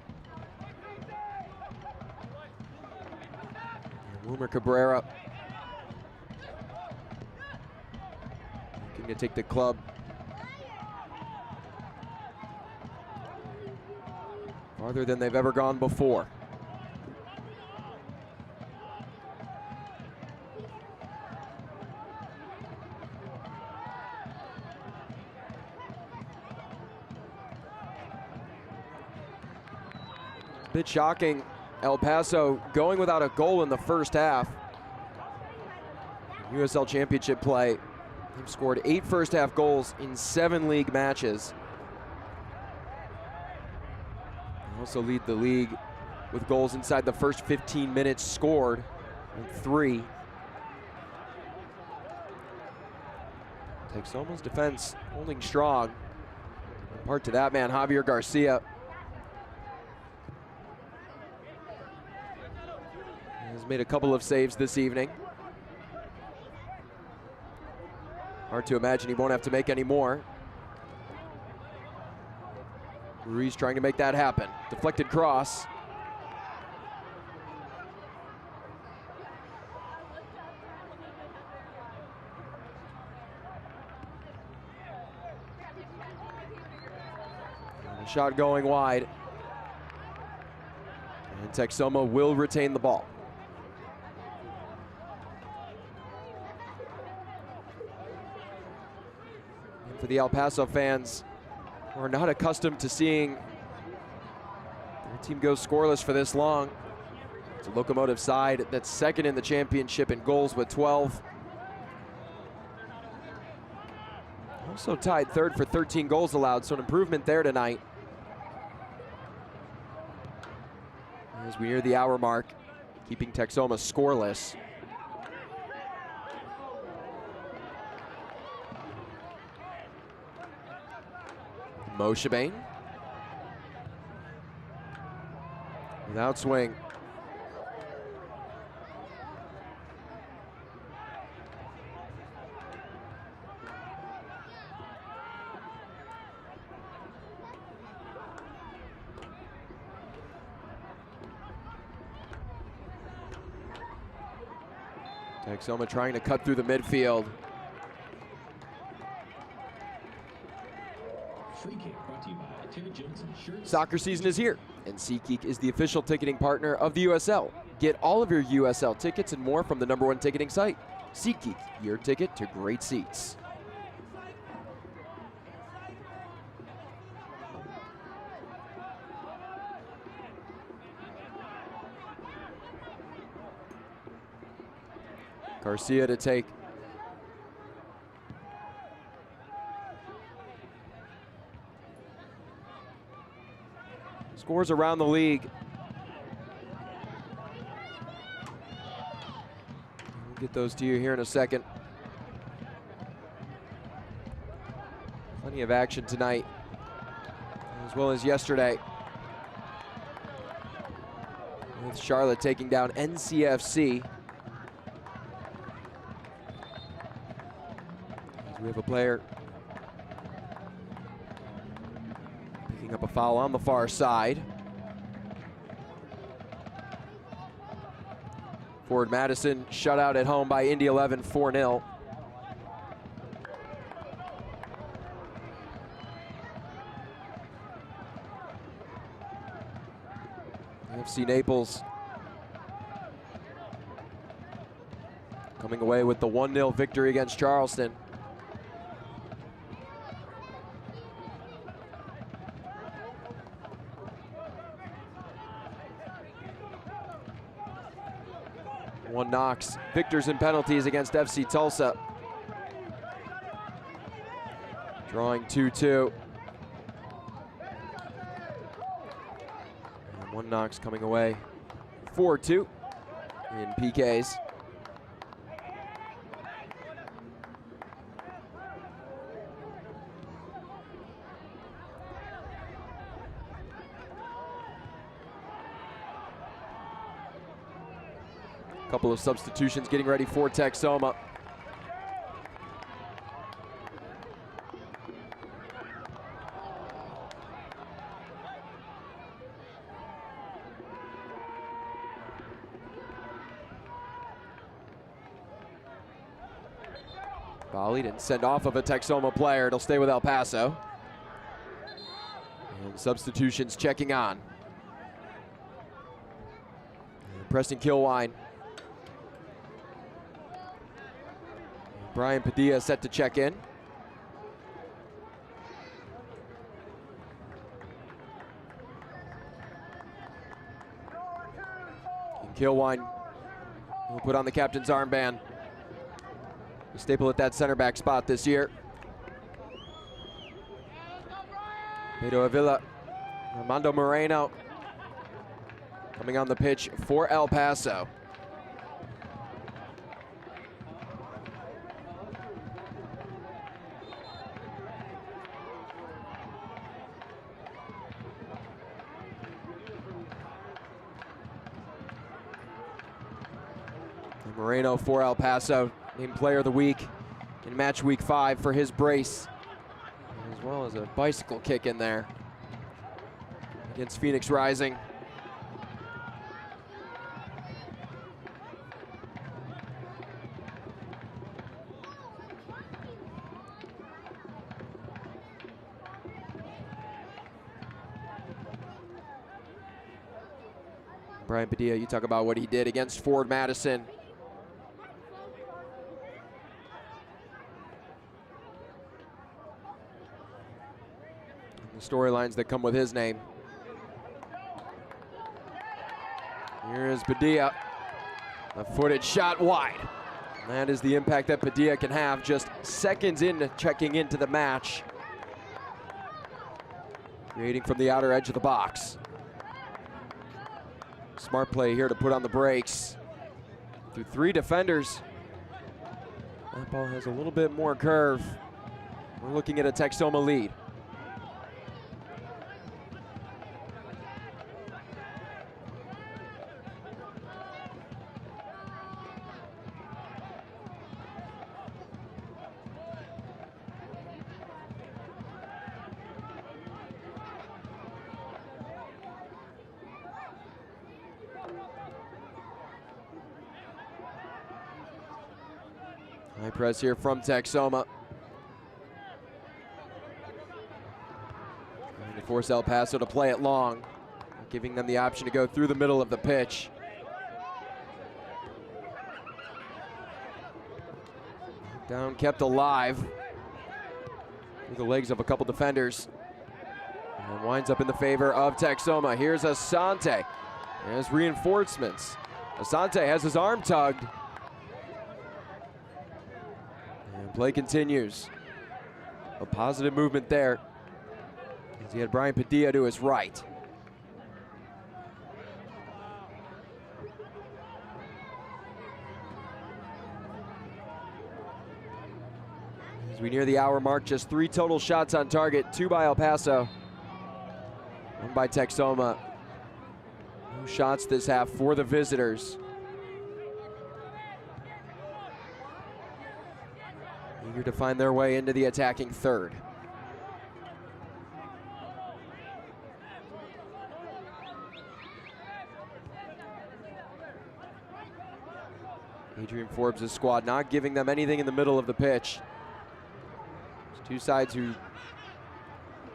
Wilmer Cabrera looking to take the club farther than they've ever gone before. Bit shocking, El Paso going without a goal in the first half. USL Championship play, they've scored 8 first half goals in 7 league matches. They also lead the league with goals inside the first 15 minutes scored, with 3. Texoma's defense holding strong. In part to that man, Javier Garcia. Has made a couple of saves this evening. Hard to imagine he won't have to make any more. Ruiz trying to make that happen. Deflected cross. And a shot going wide. And Texoma will retain the ball. For the El Paso fans who are not accustomed to seeing their team go scoreless for this long. It's a Locomotive side that's second in the championship in goals with 12. Also tied third for 13 goals allowed, so an improvement there tonight. As we near the hour mark, keeping Texoma scoreless. Moshabane. Without swing. Texoma trying to cut through the midfield. Free kick brought to you by Terry Johnson Shirts. Soccer season is here, and SeatGeek is the official ticketing partner of the USL. Get all of your USL tickets and more from the #1 ticketing site. SeatGeek, your ticket to great seats. Garcia to take. Scores around the league. We'll get those to you here in a second. Plenty of action tonight, as well as yesterday. With Charlotte taking down NCFC. We have a player picking up a foul on the far side. Forward Madison shut out at home by Indy 11, 4-0. FC Naples coming away with the 1-0 victory against Charleston. One knocks, victors in penalties against FC Tulsa. Drawing 2-2. And one knocks coming away 4-2 in PKs. Couple of substitutions getting ready for Texoma. Volleyed and sent off of a Texoma player. It'll stay with El Paso. And substitutions checking on. And Preston Kilwine. Brian Padilla set to check in. And Kilwine will put on the captain's armband. A staple at that center back spot this year. Pedro Avila, Armando Moreno coming on the pitch for El Paso. Moreno for El Paso, named Player of the Week in match week 5 for his brace, as well as a bicycle kick in there against Phoenix Rising. Brian Padilla, you talk about what he did against Ford Madison. Storylines that come with his name. Here is Padilla. A footed shot wide. And that is the impact that Padilla can have just seconds into checking into the match. Creating from the outer edge of the box. Smart play here to put on the brakes. Through 3 defenders. That ball has a little bit more curve. We're looking at a Texoma lead. High press here from Texoma. Trying to force El Paso to play it long, giving them the option to go through the middle of the pitch. Down, kept alive through the legs of a couple defenders. And winds up in the favor of Texoma. Here's Asante as reinforcements. Asante has his arm tugged. And play continues. A positive movement there, as he had Brian Padilla to his right. As we near the hour mark, just 3 total shots on target, 2 by El Paso, 1 by Texoma. No shots this half for the visitors. Eager to find their way into the attacking third. Adrian Forbes' squad not giving them anything in the middle of the pitch. It's two sides who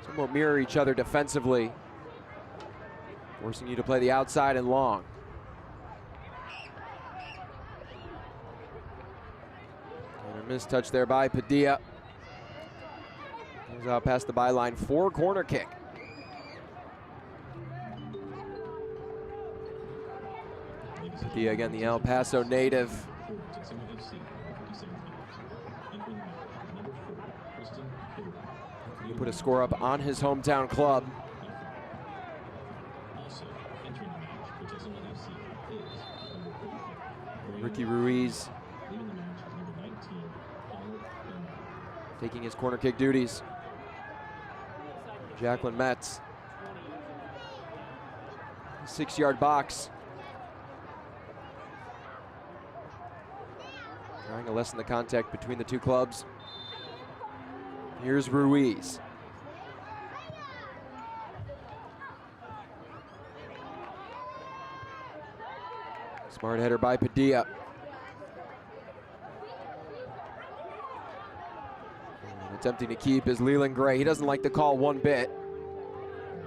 somewhat mirror each other defensively, forcing you to play the outside and long. And a missed touch there by Padilla. Goes out past the byline for corner kick. Padilla again, the El Paso native. He put a score up on his hometown club. Ricky Ruiz taking his corner kick duties. Jacqueline Metz. 6-yard box. Trying to lessen the contact between the two clubs. Here's Ruiz. Smart header by Padilla. And attempting to keep is Leland Gray. He doesn't like the call one bit.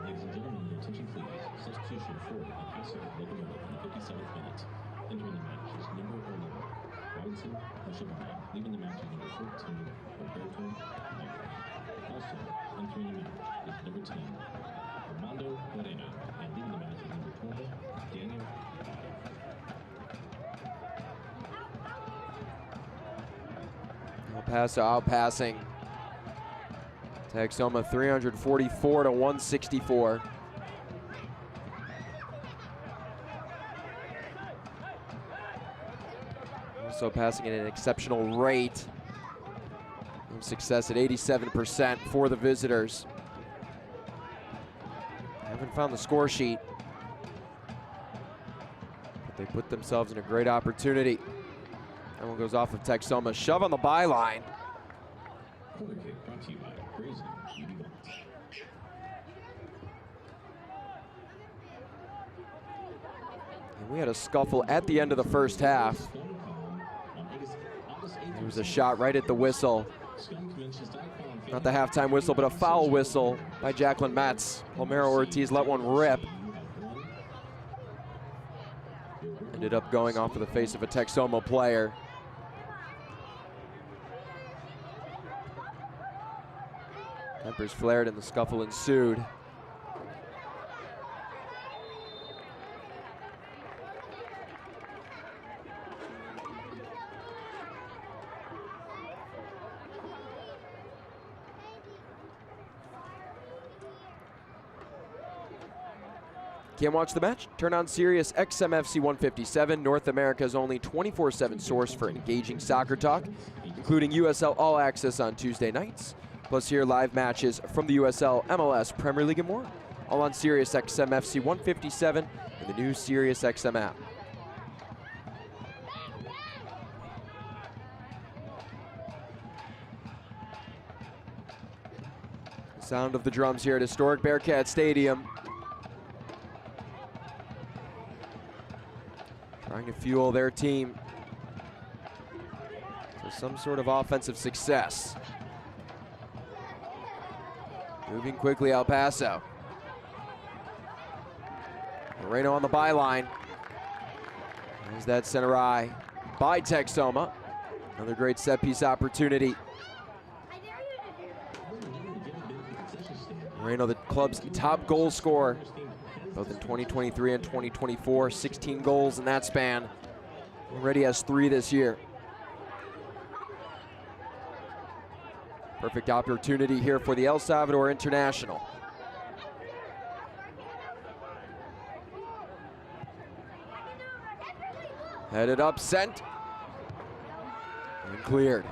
Ladies and gentlemen, your attention please. Substitution for El Paso Locomotive in the 57th minute. Entering the match is number 11, Robinson Hashimai. Leaving the match is number 14, Roberto Mike. Also entering the match is number 10, Armando Moreno. And leaving the match is number 20, Daniel. El Paso out passing Texoma 344 to 164. Also passing at an exceptional rate. Success at 87% for the visitors. Haven't found the score sheet, but they put themselves in a great opportunity. That one goes off of Texoma. Shove on the byline. Corner kick brought to you by Crazy Beauty Box. And we had a scuffle at the end of the first half. There was a shot right at the whistle. Not the halftime whistle, but a foul whistle by Jacqueline Metz. Palmero Ortiz let one rip. Ended up going off of the face of a Texoma player. Tempers flared and the scuffle ensued. Can't watch the match? Turn on Sirius XMFC 157, North America's only 24/7 source for engaging soccer talk, including USL All Access on Tuesday nights, plus hear live matches from the USL, MLS, Premier League, and more, all on Sirius XMFC 157 and the new Sirius XM app. The sound of the drums here at historic Bearcat Stadium. Trying to fuel their team. with some sort of offensive success. Moving quickly, El Paso. Moreno on the byline. There's that center eye by Texoma. Another great set piece opportunity. Moreno, the club's top goal scorer, both in 2023 and 2024, 16 goals in that span. Already has 3 this year. Perfect opportunity here for the El Salvador international. Headed up, sent, and cleared.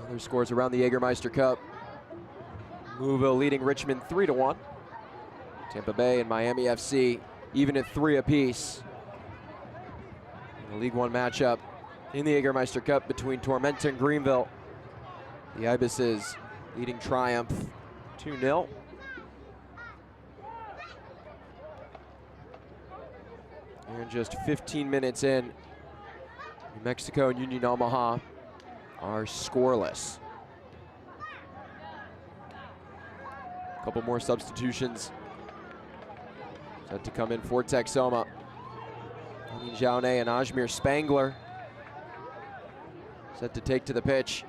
Other scores around the Jägermeister Cup. Louisville leading Richmond 3-1. Tampa Bay and Miami FC even at 3 apiece. The League One matchup in the Jägermeister Cup between Tormenta and Greenville. The Ibises leading Triumph 2-0. And just 15 minutes in, New Mexico and Union Omaha are scoreless. A couple more substitutions set to come in for Texoma. Amin Jaune and Ajmir Spangler set to take to the pitch.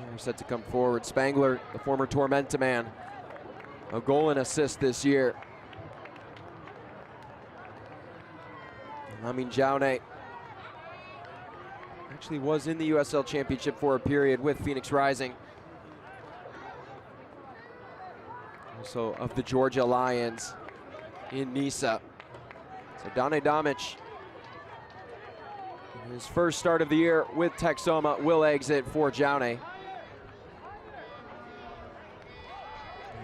They're set to come forward. Spangler, the former Tormenta man, a goal and assist this year. Amin Jaune actually was in the USL Championship for a period with Phoenix Rising. Also of the Georgia Lions in Nisa. So Dane Damic, his first start of the year with Texoma, will exit for Jaune.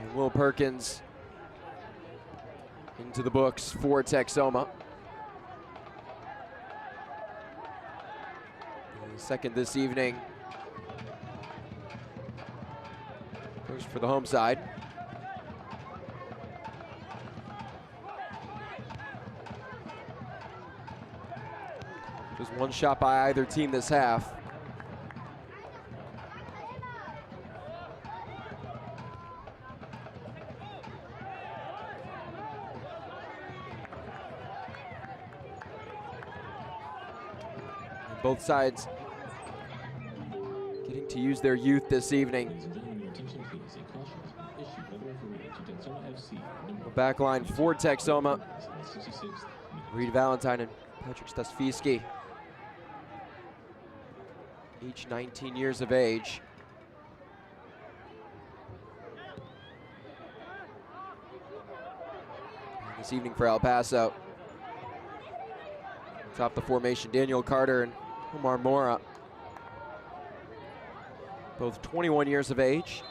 And Will Perkins into the books for Texoma. Second this evening. First for the home side. Just one shot by either team this half. And both sides getting to use their youth this evening. The back line for Texoma. Reed Valentine and Patrick Stasfiski. Each 19 years of age. And this evening for El Paso. Top the formation, Daniel Carter and Omar Mora. Both 21 years of age.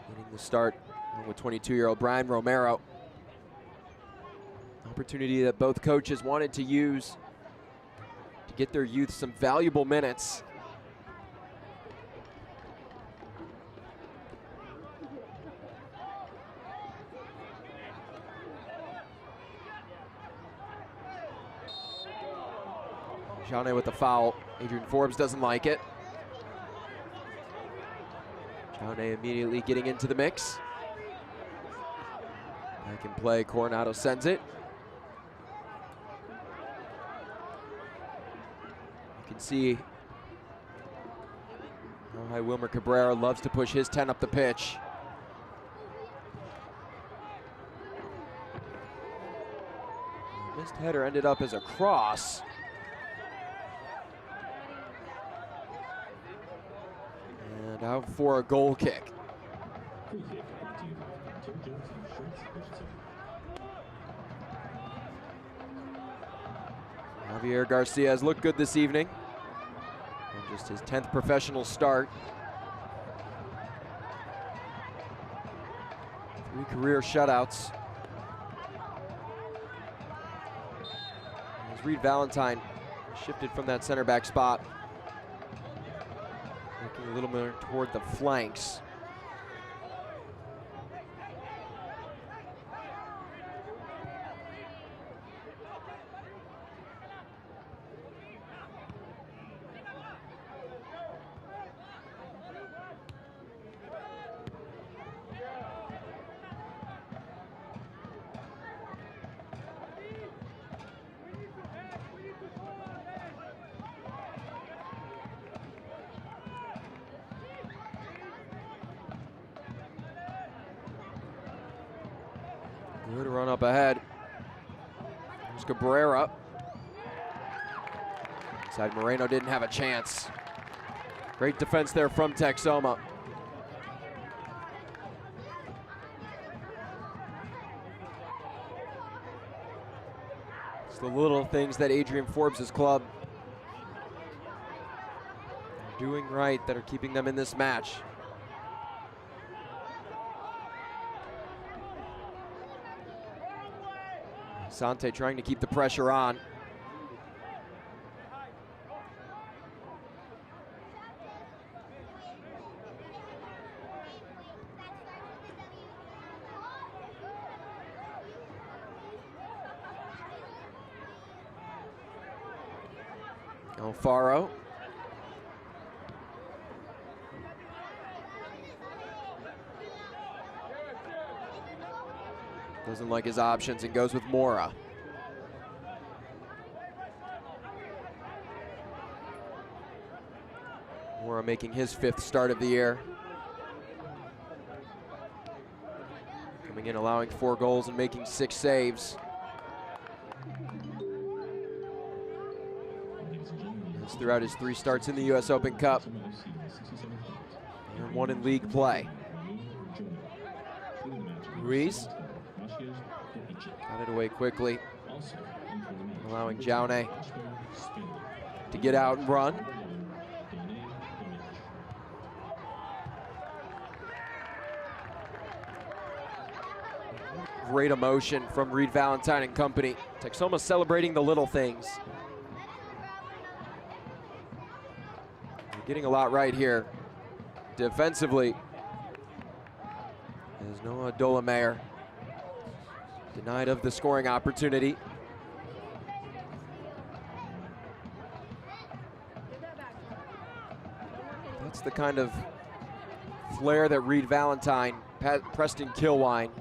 Getting the start with 22-year-old Brian Romero. Opportunity that both coaches wanted to use to get their youth some valuable minutes. Jaune with the foul. Adrian Forbes doesn't like it. Jaune immediately getting into the mix. Back in play, Coronado sends it. You can see how high Wilmer Cabrera loves to push his 10 up the pitch. Missed header ended up as a cross. And out for a goal kick. Javier Garcia has looked good this evening. And just his 10th professional start. 3 career shutouts. As Reed Valentine shifted from that center back spot, looking a little more toward the flanks. Good run up ahead. There's Cabrera. Inside Moreno didn't have a chance. Great defense there from Texoma. It's the little things that Adrian Forbes' club are doing right that are keeping them in this match. Sante trying to keep the pressure on. Alfaro. Doesn't like his options and goes with Mora. Mora making his 5th start of the year. Coming in allowing 4 goals and making 6 saves. That's throughout his 3 starts in the US Open Cup. And 1 in league play. Ruiz. Got it away quickly, allowing Jaune to get out and run. Great emotion from Reed Valentine and company. Texoma celebrating the little things. They're getting a lot right here. Defensively, there's Noah Dolameyer. Denied of the scoring opportunity. That's the kind of flair that Reed Valentine, Preston Kilwine,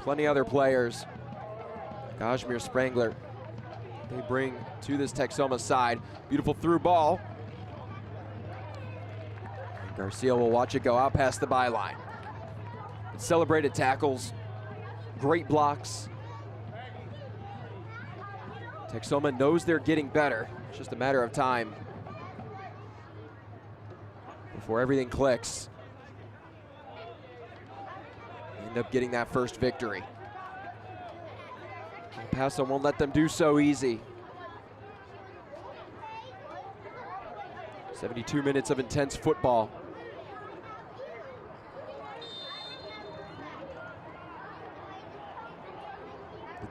plenty other players, Kashmir Sprangler, they bring to this Texoma side. Beautiful through ball. Garcia will watch it go out past the byline. Celebrated tackles. Great blocks. Texoma knows they're getting better. It's just a matter of time before everything clicks. End up getting that first victory. And Paso won't let them do so easy. 72 minutes of intense football.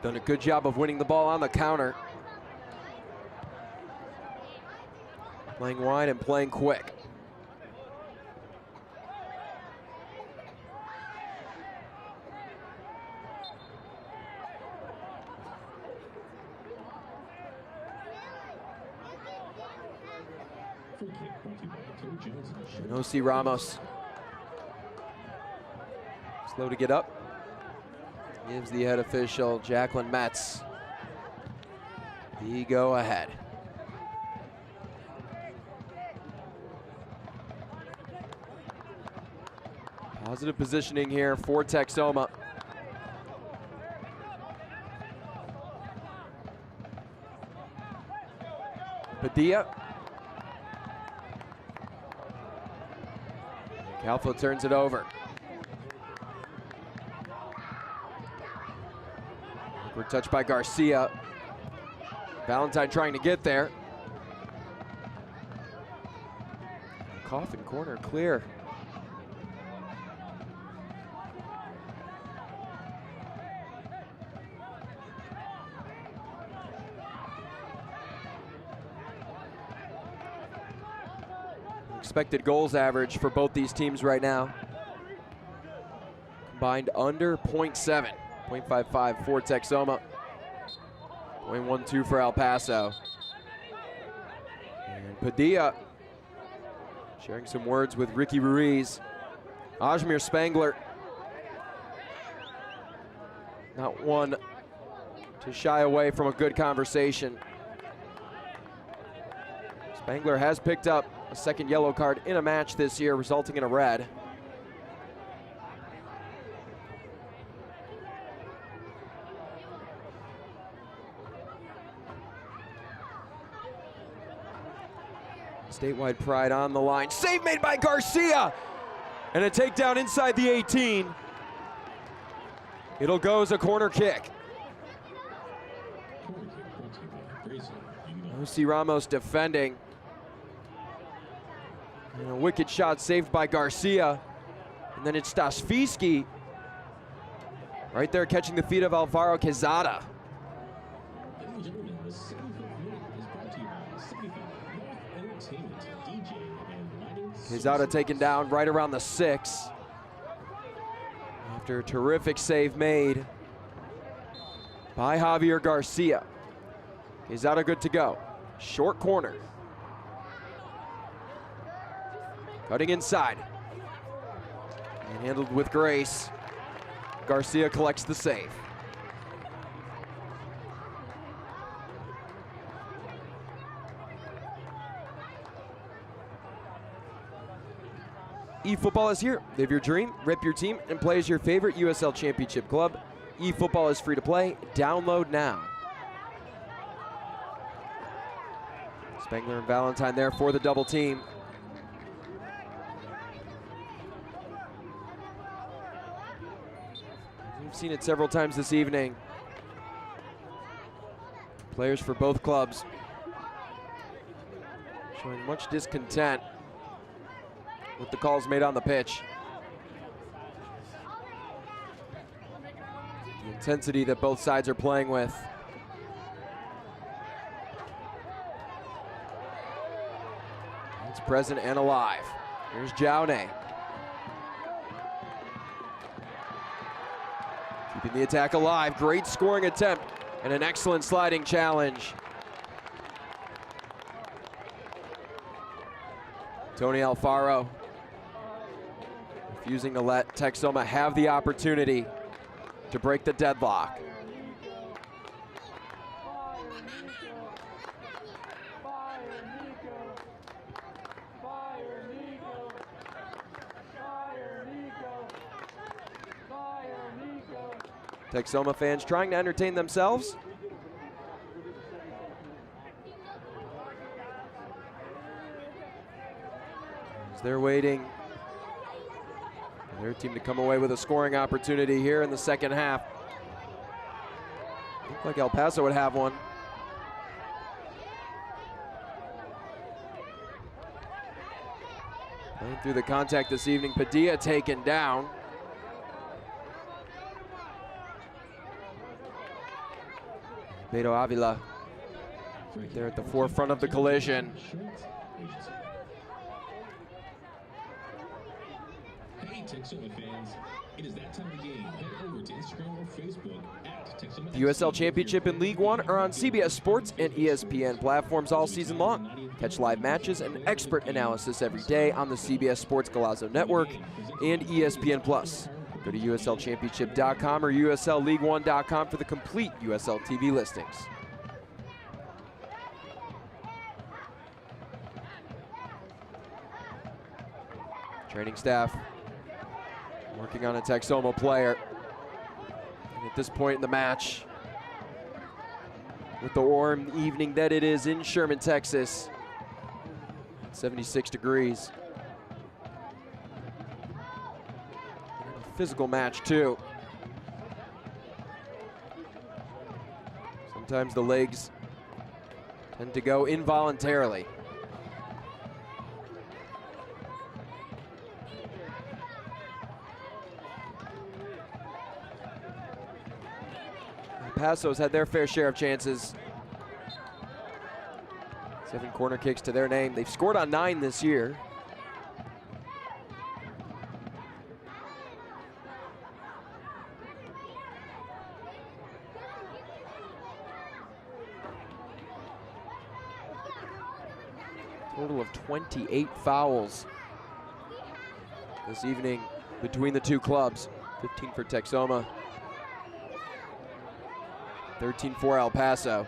Done a good job of winning the ball on the counter. Playing wide and playing quick. And O.C. Ramos. Slow to get up. Gives the head official, Jacqueline Metz, the go ahead. Positive positioning here for Texoma. Padilla. Calfo turns it over. We're touched by Garcia. Valentine trying to get there. Coffin corner clear. Expected goals average for both these teams right now combined under 0.7, 0.55 for Texoma, 0.12 for El Paso. And Padilla sharing some words with Ricky Ruiz. Ajmer Spangler, not one to shy away from a good conversation. Spangler has picked up a second yellow card in a match this year, resulting in a red. Statewide pride on the line. Save made by Garcia! And a takedown inside the 18. It'll go as a corner kick. Jose Ramos defending. And a wicked shot saved by Garcia. And then it's Stasviski right there catching the feet of Alvaro Quezada. Quezada taken down right around the 6. After a terrific save made by Javier Garcia. Quezada good to go. Short corner. Cutting inside. And handled with grace. Garcia collects the save. eFootball is here. Live your dream, rip your team, and play as your favorite USL Championship club. eFootball is free to play. Download now. Spangler and Valentine there for the double team. We've seen it several times this evening. Players for both clubs showing much discontent with the calls made on the pitch. The intensity that both sides are playing with. It's present and alive. Here's Jaune. Keeping the attack alive. Great scoring attempt and an excellent sliding challenge. Tony Alfaro refusing to let Texoma have the opportunity to break the deadlock. Texoma fans trying to entertain themselves. As they're waiting for their team to come away with a scoring opportunity here in the second half. Looked like El Paso would have one. Playing through the contact this evening, Padilla taken down. Beto Avila right there at the forefront of the collision. Hey Texoma fans, it is that time of the game. Head over to Instagram or Facebook at Texoma. The USL Championship and League One are on CBS Sports and ESPN platforms all season long. Catch live matches and expert analysis every day on the CBS Sports Golazo Network and ESPN Plus. Go to USLChampionship.com or USLLeague1.com for the complete USL TV listings. Training staff working on a Texoma player. And at this point in the match, with the warm evening that it is in Sherman, Texas, 76 degrees. Physical match too. Sometimes the legs tend to go involuntarily. Paso's had their fair share of chances. 7 corner kicks to their name. They've scored on 9 this year. Total of 28 fouls this evening between the two clubs. 15 for Texoma, 13 for El Paso.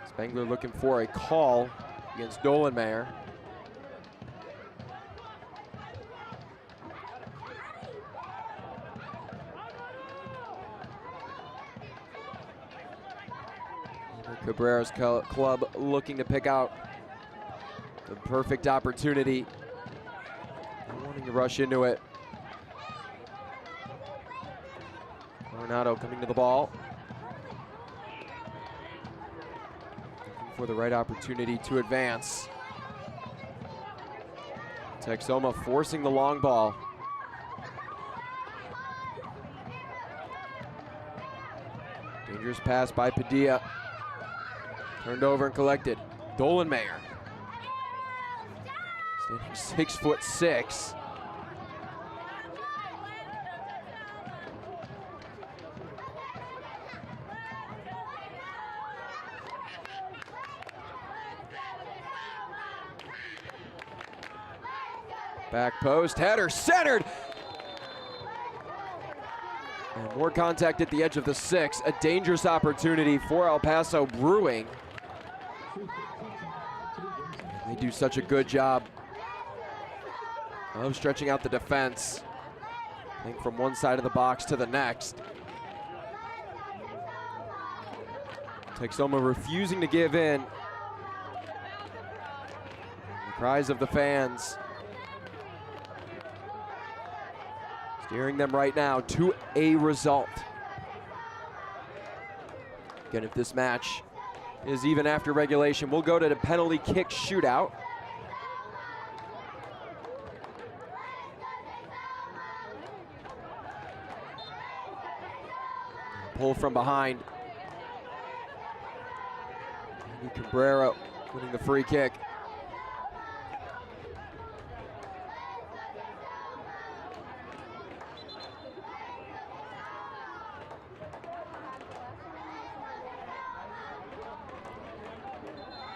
Spangler looking for a call against Dolenmayer. Cabrera's club looking to pick out the perfect opportunity. Not wanting to rush into it. Coronado coming to the ball. Looking for the right opportunity to advance. Texoma forcing the long ball. Dangerous pass by Padilla. Turned over and collected. Dolenmayer. Standing 6'6". Back post, header centered. And more contact at the edge of the 6. A dangerous opportunity for El Paso brewing. They do such a good job of stretching out the defense. I think from one side of the box to the next. Texoma refusing to give in. The cries of the fans steering them right now to a result. Again, if this match is even after regulation, we'll go to the penalty kick shootout. Pull from behind. Andy Cabrera winning the free kick.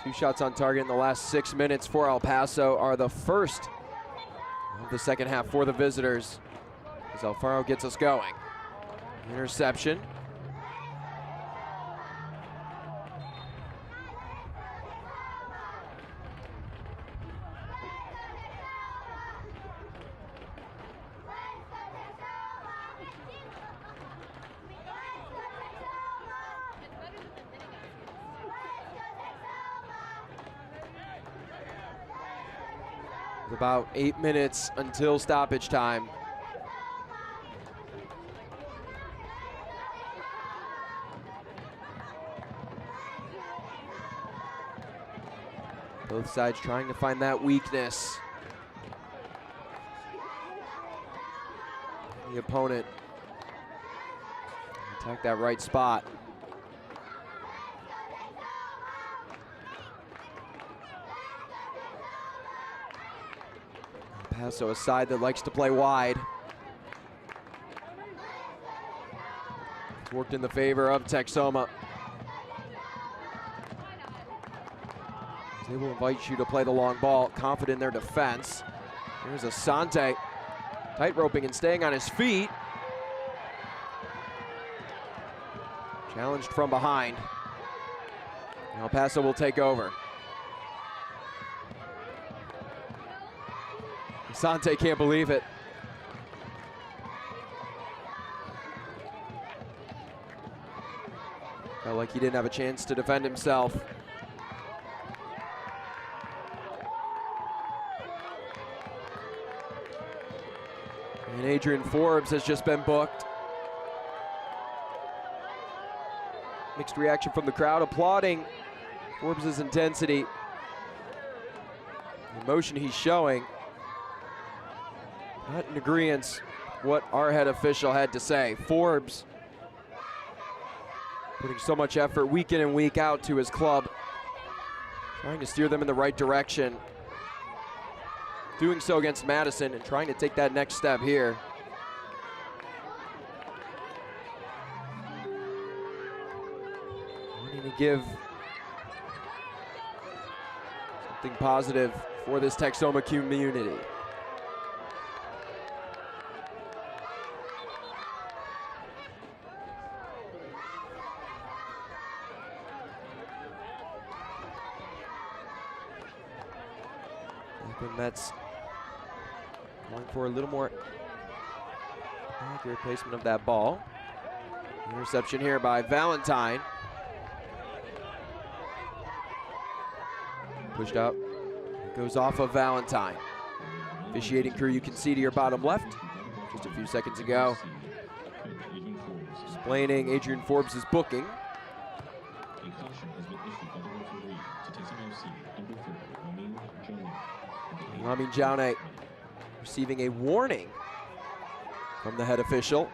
Two shots on target in the last 6 minutes for El Paso are the first of the second half for the visitors as Alfaro gets us going. Interception. About 8 minutes until stoppage time. Both sides trying to find that weakness. The opponent attack that right spot. Paso, a side that likes to play wide. It's worked in the favor of Texoma. They will invite you to play the long ball, confident in their defense. Here's Asante, tight roping and staying on his feet. Challenged from behind. El Paso will take over. Asante can't believe it. Felt like he didn't have a chance to defend himself. And Adrian Forbes has just been booked. Mixed reaction from the crowd applauding Forbes' intensity. The emotion he's showing. Not in agreement what our head official had to say. Forbes putting so much effort week in and week out to his club, trying to steer them in the right direction. doing so against Madison and trying to take that next step here. Wanting to give something positive for this Texoma community. The Mets going for a little more accurate placement of that ball. Interception here by Valentine. Pushed out. It goes off of Valentine. Officiating crew you can see to your bottom left just a few seconds ago. Explaining Adrian Forbes' booking. A caution has been issued by the referee to Texoma FC, number 4, Lamin Jaune receiving a warning from the head official.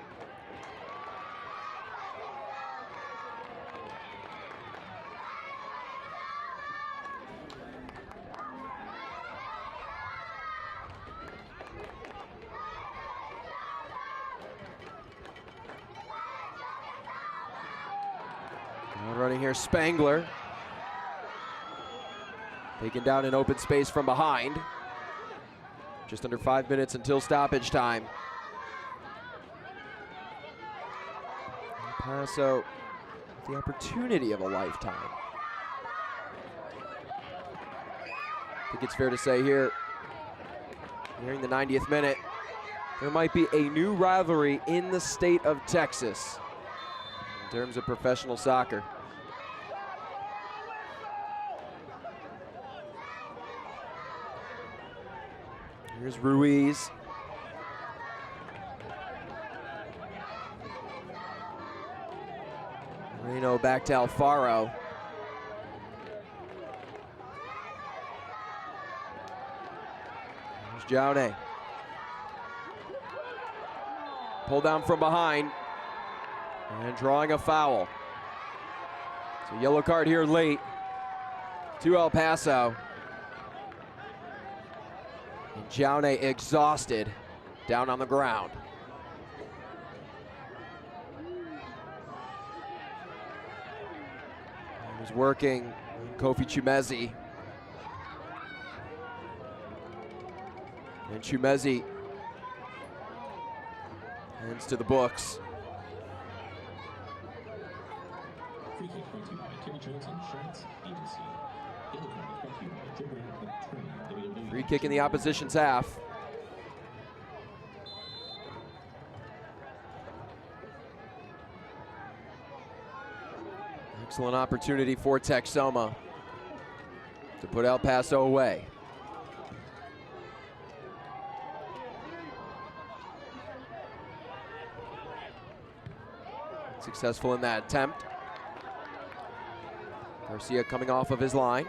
Now running here, Spangler. Taken down in open space from behind. Just under 5 minutes until stoppage time. Paso with the opportunity of a lifetime. I think it's fair to say here, nearing the 90th minute, there might be a new rivalry in the state of Texas in terms of professional soccer. Here's Ruiz. Moreno back to Alfaro. Here's Jaune. Pull down from behind. And drawing a foul. So yellow card here late to El Paso. Jaune exhausted, down on the ground. He was working Kofi Chumezi. And Chumezi hands to the books. Free kick brought to you by Terry Jones Insurance Agency. Yellow card is brought to you by Joe Brown and Trom. Free kick in the opposition's half. Excellent opportunity for Texoma to put El Paso away. Successful in that attempt. Garcia coming off of his line.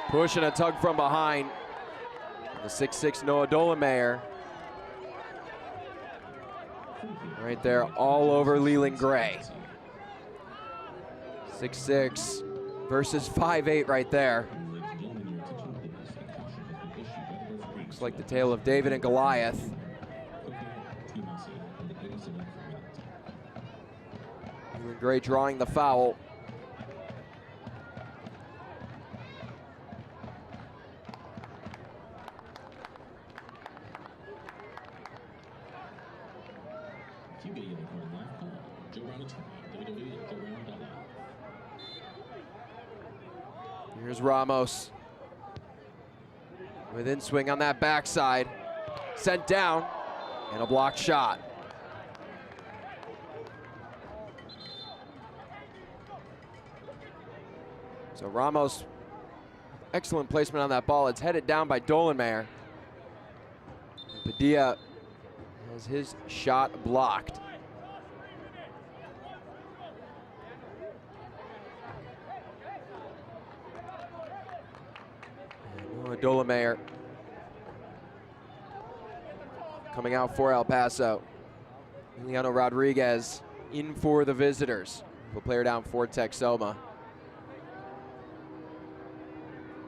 Push and a tug from behind. The 6'6" Noah Dolomeyer. Right there, all over Leland Gray. 6'6" versus 5'8" right there. Looks like the tale of David and Goliath. Leland Gray drawing the foul. Here's Ramos. Within swing on that backside. Sent down and a blocked shot. So Ramos, excellent placement on that ball. It's headed down by Dolenmeyer. Padilla has his shot blocked. Dolomeyer coming out for El Paso. Emiliano Rodriguez in for the visitors. The player down for Texoma.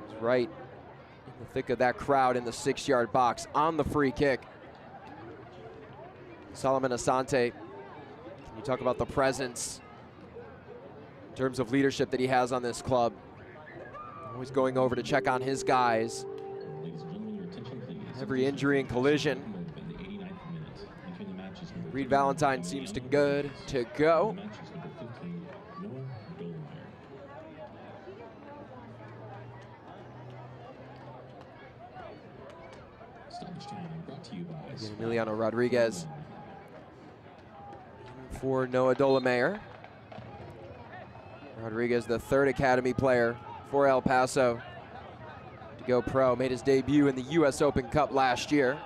He's right in the thick of that crowd in the 6-yard box on the free kick. Solomon Asante, can you talk about the presence in terms of leadership that he has on this club? Always going over to check on his guys. Every injury and collision. Reed Valentine seems to good to go. Emiliano Rodriguez for Noah Dolomeyer. Rodriguez, the 3rd Academy player for El Paso to go pro. Made his debut in the US Open Cup last year.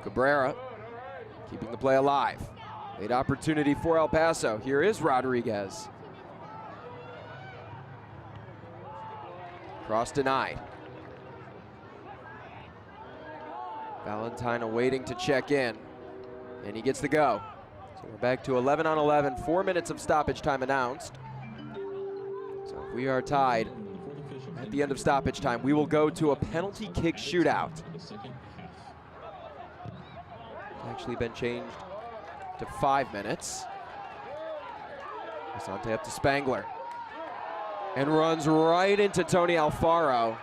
Cabrera keeping the play alive. Late opportunity for El Paso. Here is Rodriguez. Cross denied. Valentine awaiting to check in, and he gets the go. So we're back to 11 on 11, 4 minutes of stoppage time announced. So if we are tied at the end of stoppage time, we will go to a penalty kick shootout. Actually been changed to 5 minutes. Asante up to Spangler. And runs right into Tony Alfaro.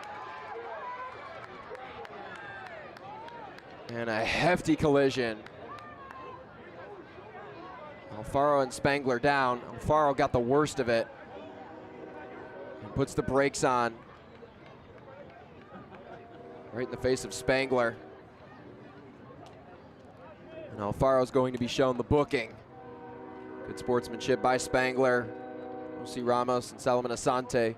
And a hefty collision. Alfaro and Spangler down. Alfaro got the worst of it. And puts the brakes on. Right in the face of Spangler. And Alfaro's going to be shown the booking. Good sportsmanship by Spangler. Jose Ramos and Solomon Asante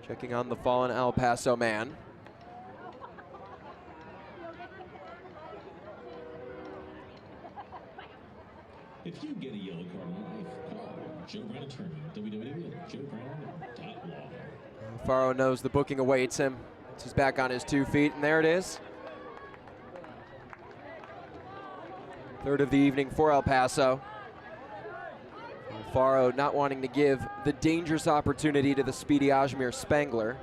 checking on the fallen El Paso man. If you get a yellow card in life, call Joe Brown Attorney, www.joebrown.law. Alfaro knows the booking awaits him. He's back on his 2 feet, and there it is. 3rd of the evening for El Paso. Alfaro not wanting to give the dangerous opportunity to the speedy Ajmir Spangler.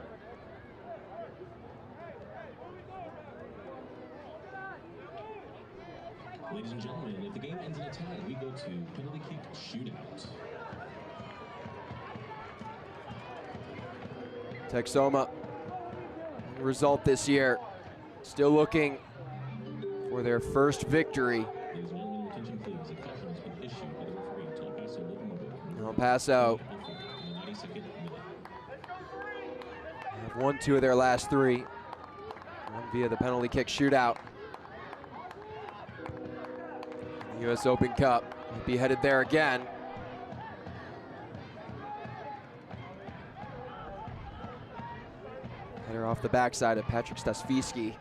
Ladies and gentlemen, if the game ends in a tie, we go to penalty kick shootout. Texoma, result this year, still looking for their first victory. Ladies and gentlemen, your attention please. A caution has been issued by the referee to El Paso Locomotive. El Paso In the 92nd minute. have won 2 of their last 3. One via the penalty kick shootout. The US Open Cup will be headed there again. Header off the backside of Patrick Stasviski.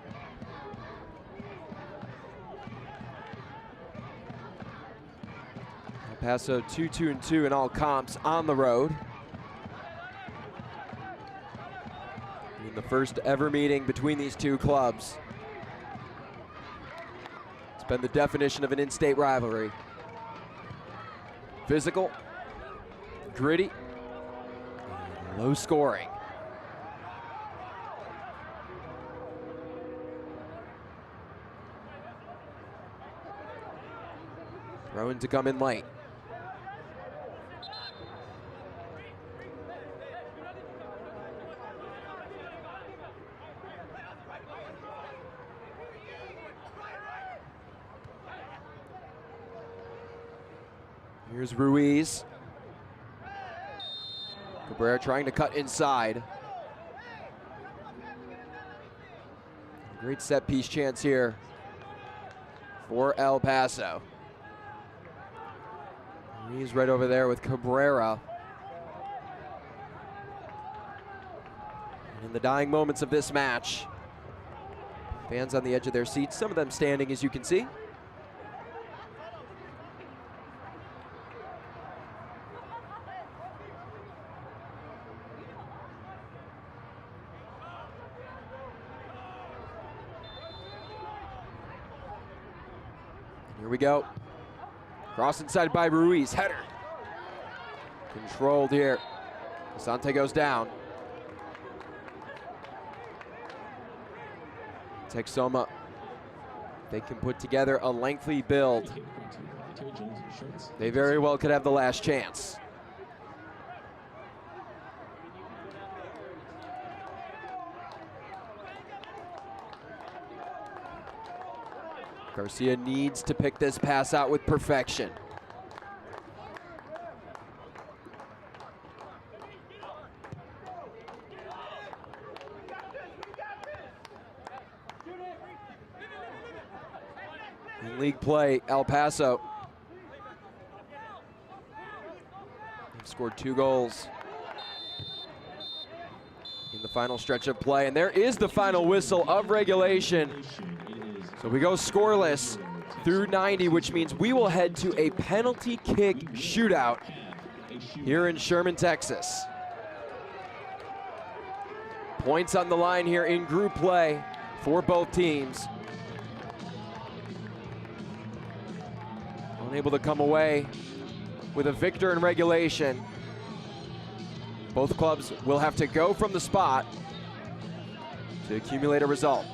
El Paso 2-2-2 in all comps on the road. In the first ever meeting between these two clubs. It's been the definition of an in-state rivalry. Physical, gritty, and low scoring. Throw-in to come in late. Here's Ruiz. Cabrera trying to cut inside. Great set piece chance here for El Paso. Ruiz right over there with Cabrera. And in the dying moments of this match, fans on the edge of their seats, some of them standing as you can see. Here we go. Cross inside by Ruiz. Header. Controlled here. Asante goes down. Texoma, they can put together a lengthy build. They very well could have the last chance. Garcia needs to pick this pass out with perfection. In league play, El Paso. They've scored 2 goals in the final stretch of play, and there is the final whistle of regulation. So we go scoreless through 90, which means we will head to a penalty kick shootout here in Sherman, Texas. Points on the line here in group play for both teams. Unable to come away with a victor in regulation. Both clubs will have to go from the spot to accumulate a result.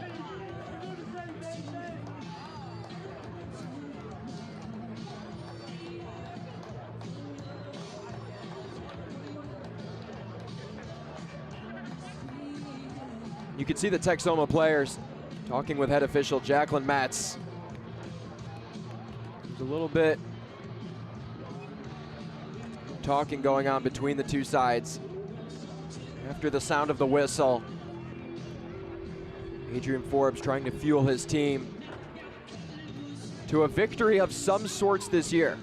You can see the Texoma players talking with head official Jacqueline Matz. There's a little bit talking going on between the two sides. After the sound of the whistle, Adrian Forbes trying to fuel his team to a victory of some sorts this year.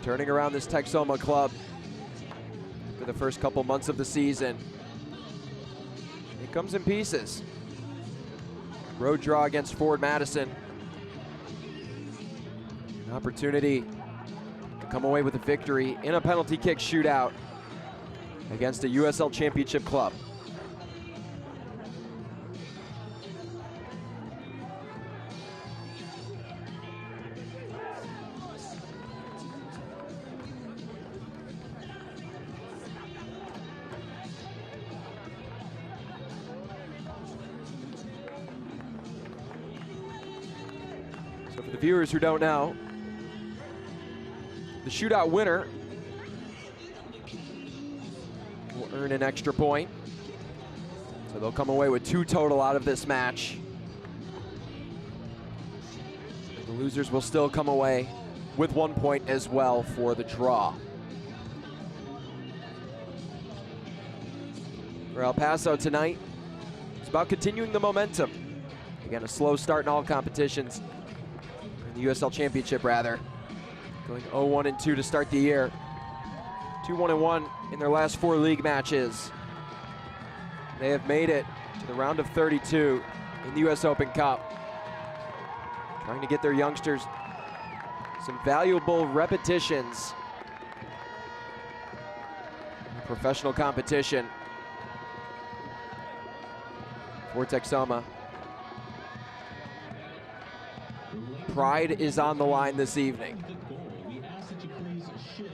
Turning around this Texoma club for the first couple months of the season. It comes in pieces. Road draw against Ford Madison. An opportunity to come away with a victory in a penalty kick shootout against a USL Championship club. So for the viewers who don't know, the shootout winner will earn an extra point. So they'll come away with 2 total out of this match. The losers will still come away with 1 point as well for the draw. For El Paso tonight, it's about continuing the momentum. Again, a slow start in all competitions. In the USL Championship, rather. Going 0-1-2 to start the year. 2-1-1 in their last 4 league matches. They have made it to the round of 32 in the US Open Cup. Trying to get their youngsters some valuable repetitions in professional competition. For Texoma, pride is on the line this evening. We ask that you please shift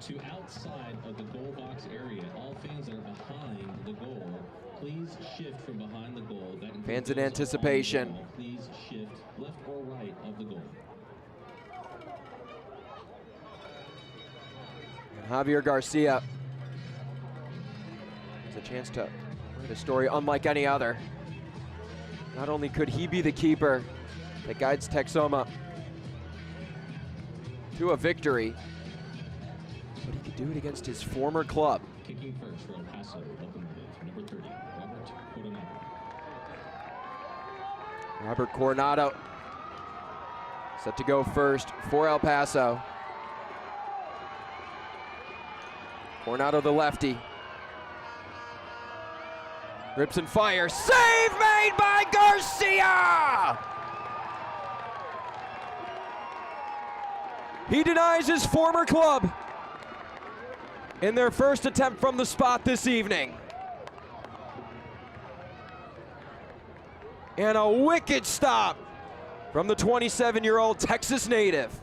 to outside of the goal box area. All fans that are behind the goal, please shift from behind the goal. Fans in anticipation. Please shift left or right of the goal. And Javier Garcia has a chance to write a story unlike any other. Not only could he be the keeper that guides Texoma to a victory, but he could do it against his former club. Kicking first for El Paso, Locomotive, number 30, Robert Coronado. Robert Coronado set to go first for El Paso. Coronado, the lefty. Rips and fires. Save made by Garcia! He denies his former club in their first attempt from the spot this evening. And a wicked stop from the 27-year-old Texas native.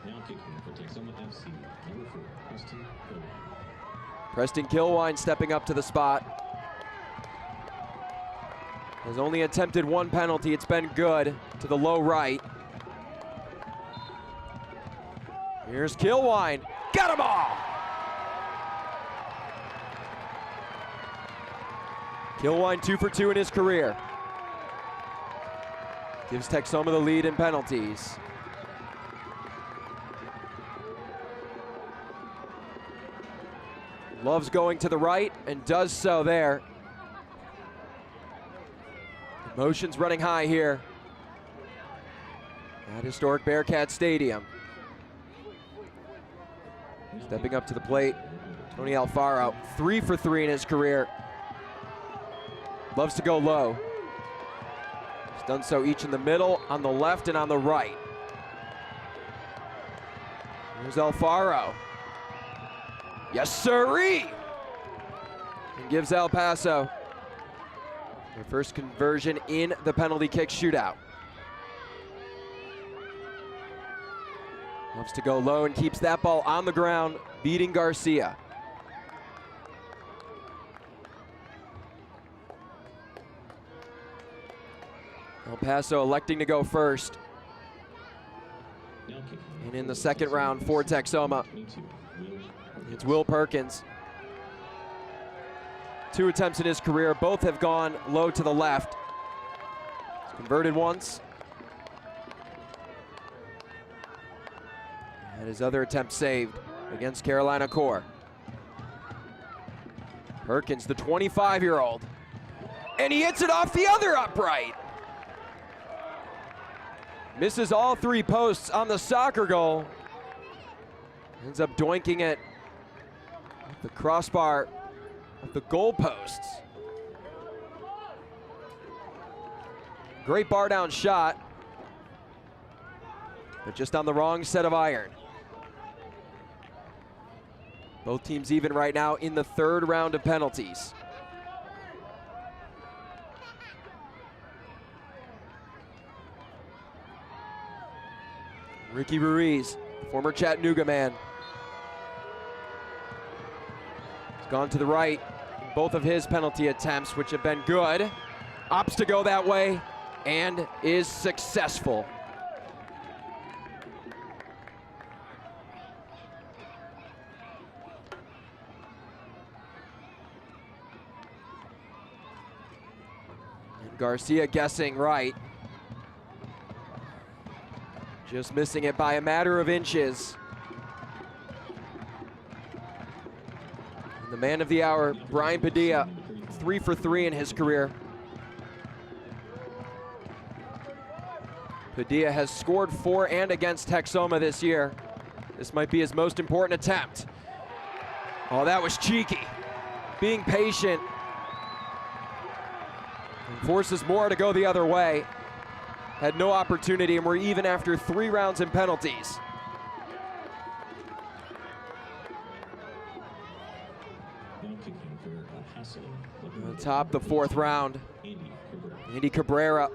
Now kicking for Texoma FC, number 4, Preston Kilwine. Preston Kilwine stepping up to the spot. Has only attempted one penalty. It's been good to the low right. Here's Kilwine. Got them all! Kilwine 2 for 2 in his career. Gives Texoma the lead in penalties. Loves going to the right and does so there. Emotions running high here at historic Bearcat Stadium. Stepping up to the plate, Tony Alfaro, 3 for 3 in his career. Loves to go low. He's done so each in the middle, on the left, and on the right. Here's Alfaro. Yes, sirree! And gives El Paso their first conversion in the penalty kick shootout. Loves to go low and keeps that ball on the ground, beating Garcia. El Paso electing to go first. And in the second round for Texoma, it's Will Perkins. 2 attempts in his career, both have gone low to the left. He's converted once. And his other attempt saved against Carolina Core. Perkins, the 25-year-old. And he hits it off the other upright. Misses all 3 posts on the soccer goal. Ends up doinking it at the crossbar of the goal posts. Great bar down shot, but just on the wrong set of iron. Both teams even right now in the 3rd round of penalties. Ricky Ruiz, former Chattanooga man. He's gone to the right in both of his penalty attempts, which have been good. Opts to go that way and is successful. And Garcia guessing right. Just missing it by a matter of inches. And the man of the hour, Brian Padilla, 3 for 3 in his career. Padilla has scored for and against Texoma this year. This might be his most important attempt. Oh, that was cheeky. Being patient. And forces more to go the other way. Had no opportunity, and we're even after 3 rounds in penalties. On top the 4th round, Andy Cabrera,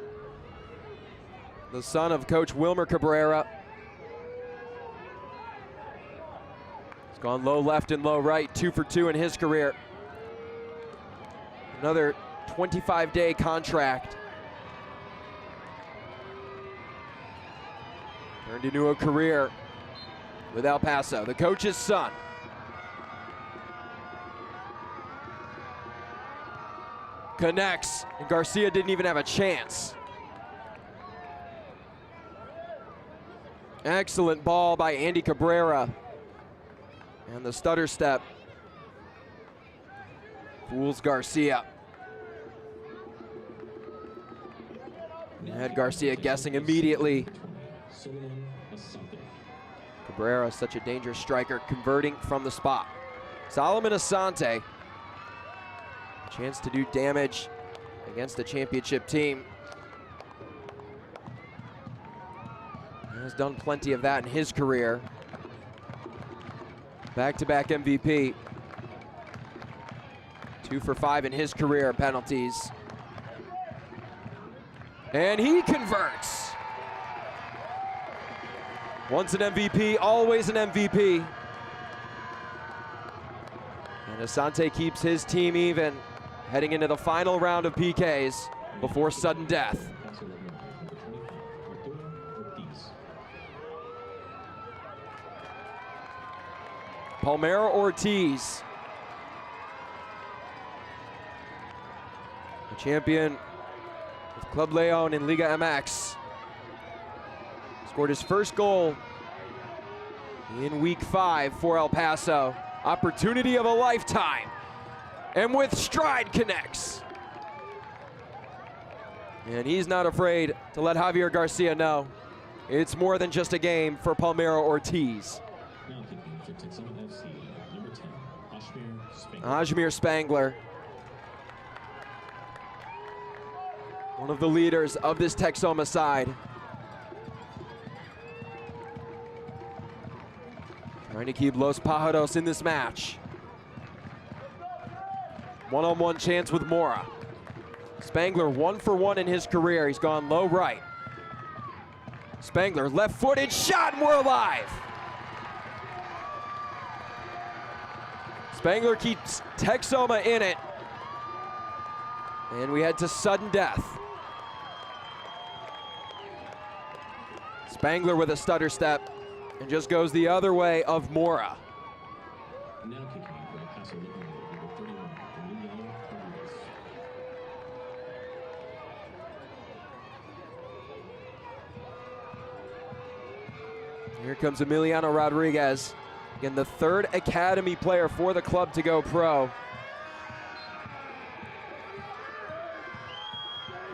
the son of Coach Wilmer Cabrera. He's gone low left and low right, 2 for 2 in his career. Another 25-day contract. Turned into a career with El Paso, the coach's son. Connects, and Garcia didn't even have a chance. Excellent ball by Andy Cabrera. And the stutter step fools Garcia. And had Garcia guessing immediately. Cabrera, such a dangerous striker, converting from the spot. Solomon Asante, chance to do damage against a championship team. He has done plenty of that in his career. Back-to-back MVP. 2 for 5 in his career penalties. And he converts. Once an MVP, always an MVP. And Asante keeps his team even, heading into the final round of PKs before sudden death. Palmero Ortiz, the champion with Club Leon in Liga MX, scored his first goal in week 5 for El Paso. Opportunity of a lifetime, and with stride connects. And he's not afraid to let Javier Garcia know it's more than just a game for Palmero Ortiz. Now kicking for Texoma FC, number 10, Ajmer Spangler, one of the leaders of this Texoma side. Trying to keep Los Pájaros in this match. One-on-one chance with Mora. Spangler 1 for 1 in his career. He's gone low right. Spangler left-footed shot, and we're alive. Spangler keeps Texoma in it. And we head to sudden death. Spangler with a stutter step and just goes the other way of Mora. Now kicking for Paso Locomotive, number 31, Emiliano Rodriguez. Here comes Emiliano Rodriguez. Again, the 3rd Academy player for the club to go pro.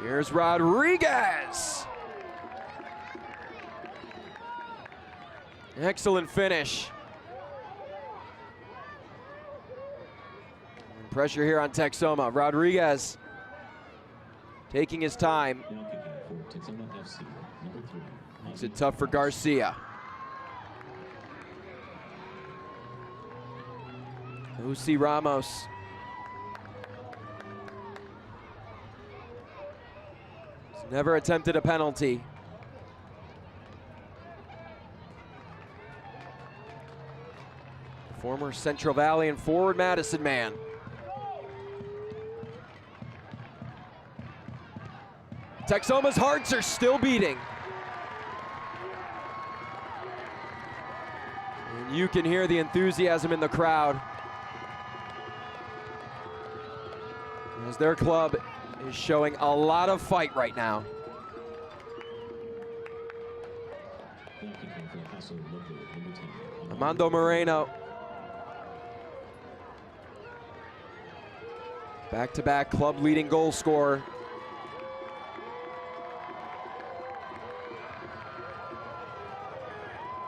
Here's Rodriguez. Excellent finish. And pressure here on Texoma. Rodriguez taking his time. Now kicking for Texoma FC, number 3. Makes it tough for Garcia. Lucy Ramos. He's never attempted a penalty. Former Central Valley and Forward Madison man. Texoma's hearts are still beating. And you can hear the enthusiasm in the crowd as their club is showing a lot of fight right now. Now kicking for Paso Locomotive, number 10, Armando Moreno. Back-to-back club leading goal scorer.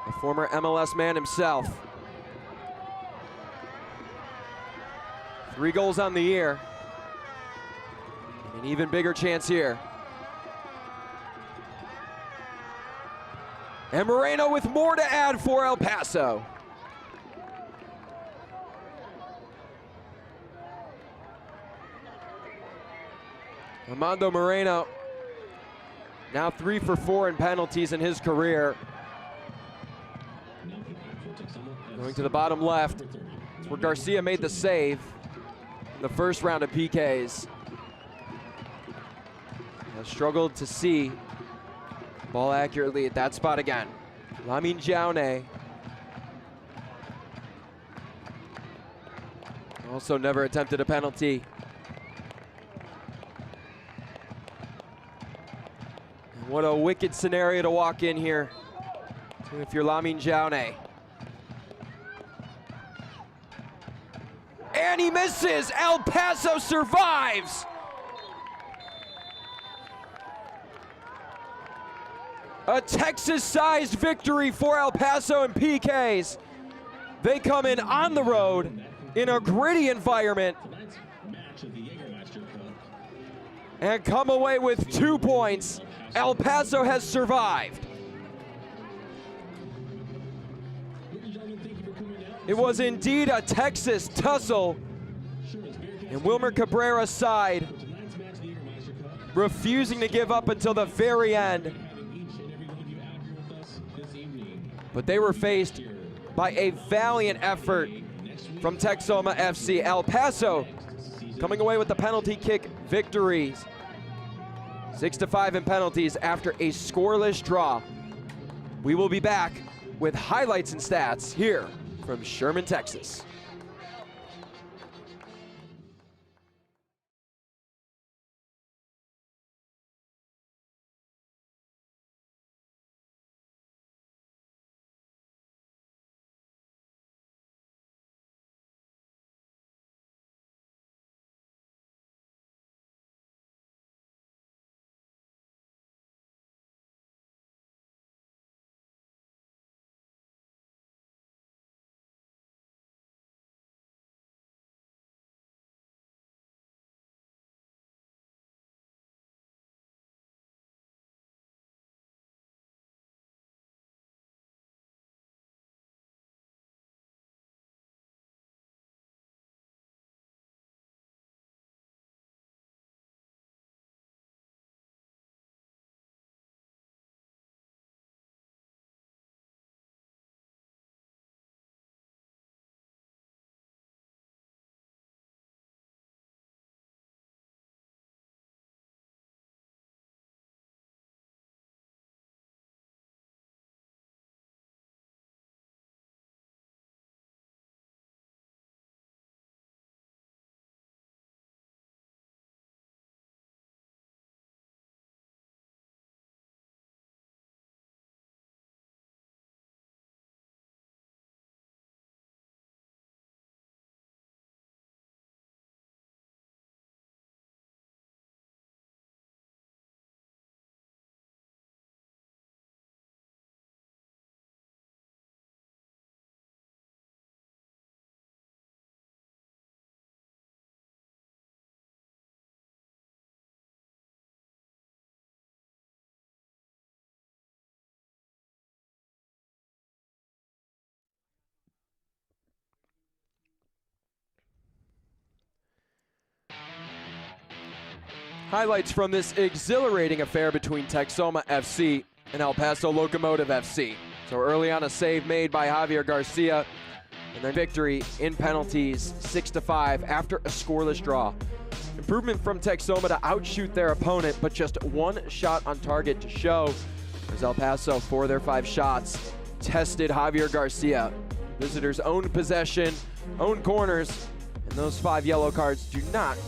A former MLS man himself. 3 goals on the year. An even bigger chance here. And Moreno with more to add for El Paso. Armando Moreno, now 3 for 4 in penalties in his career. now kicking for Texoma FC, Going to the bottom left, number 30, it's where Garcia made the save in the first round of PKs. Has struggled to see ball accurately at that spot again. Lamin Jaune also never attempted a penalty. And what a wicked scenario to walk in here if you're Lamin Jaune. And he misses. El Paso survives. A Texas-sized victory for El Paso in PKs. They come in on the road in a gritty environment tonight's match of the Jägermeister Cup. and come away with 2 points. El Paso has survived. Ladies and gentlemen, thank you for coming out. It was indeed a Texas tussle. Sure, it's very And Wilmer Cabrera's side refusing to give up until the very end. But they were faced by a valiant effort from Texoma FC. El Paso coming away with the penalty kick victories. 6-5 in penalties after a scoreless draw. We will be back with highlights and stats here from Sherman, Texas. Highlights from this exhilarating affair between Texoma FC and El Paso Locomotive FC. So early on, a save made by Javier Garcia, and then victory in penalties 6-5 after a scoreless draw. Improvement from Texoma to outshoot their opponent, but just one shot on target to show, as El Paso, 4 of their 5 shots, tested Javier Garcia. Visitors' own possession, own corners, and those 5 yellow cards do not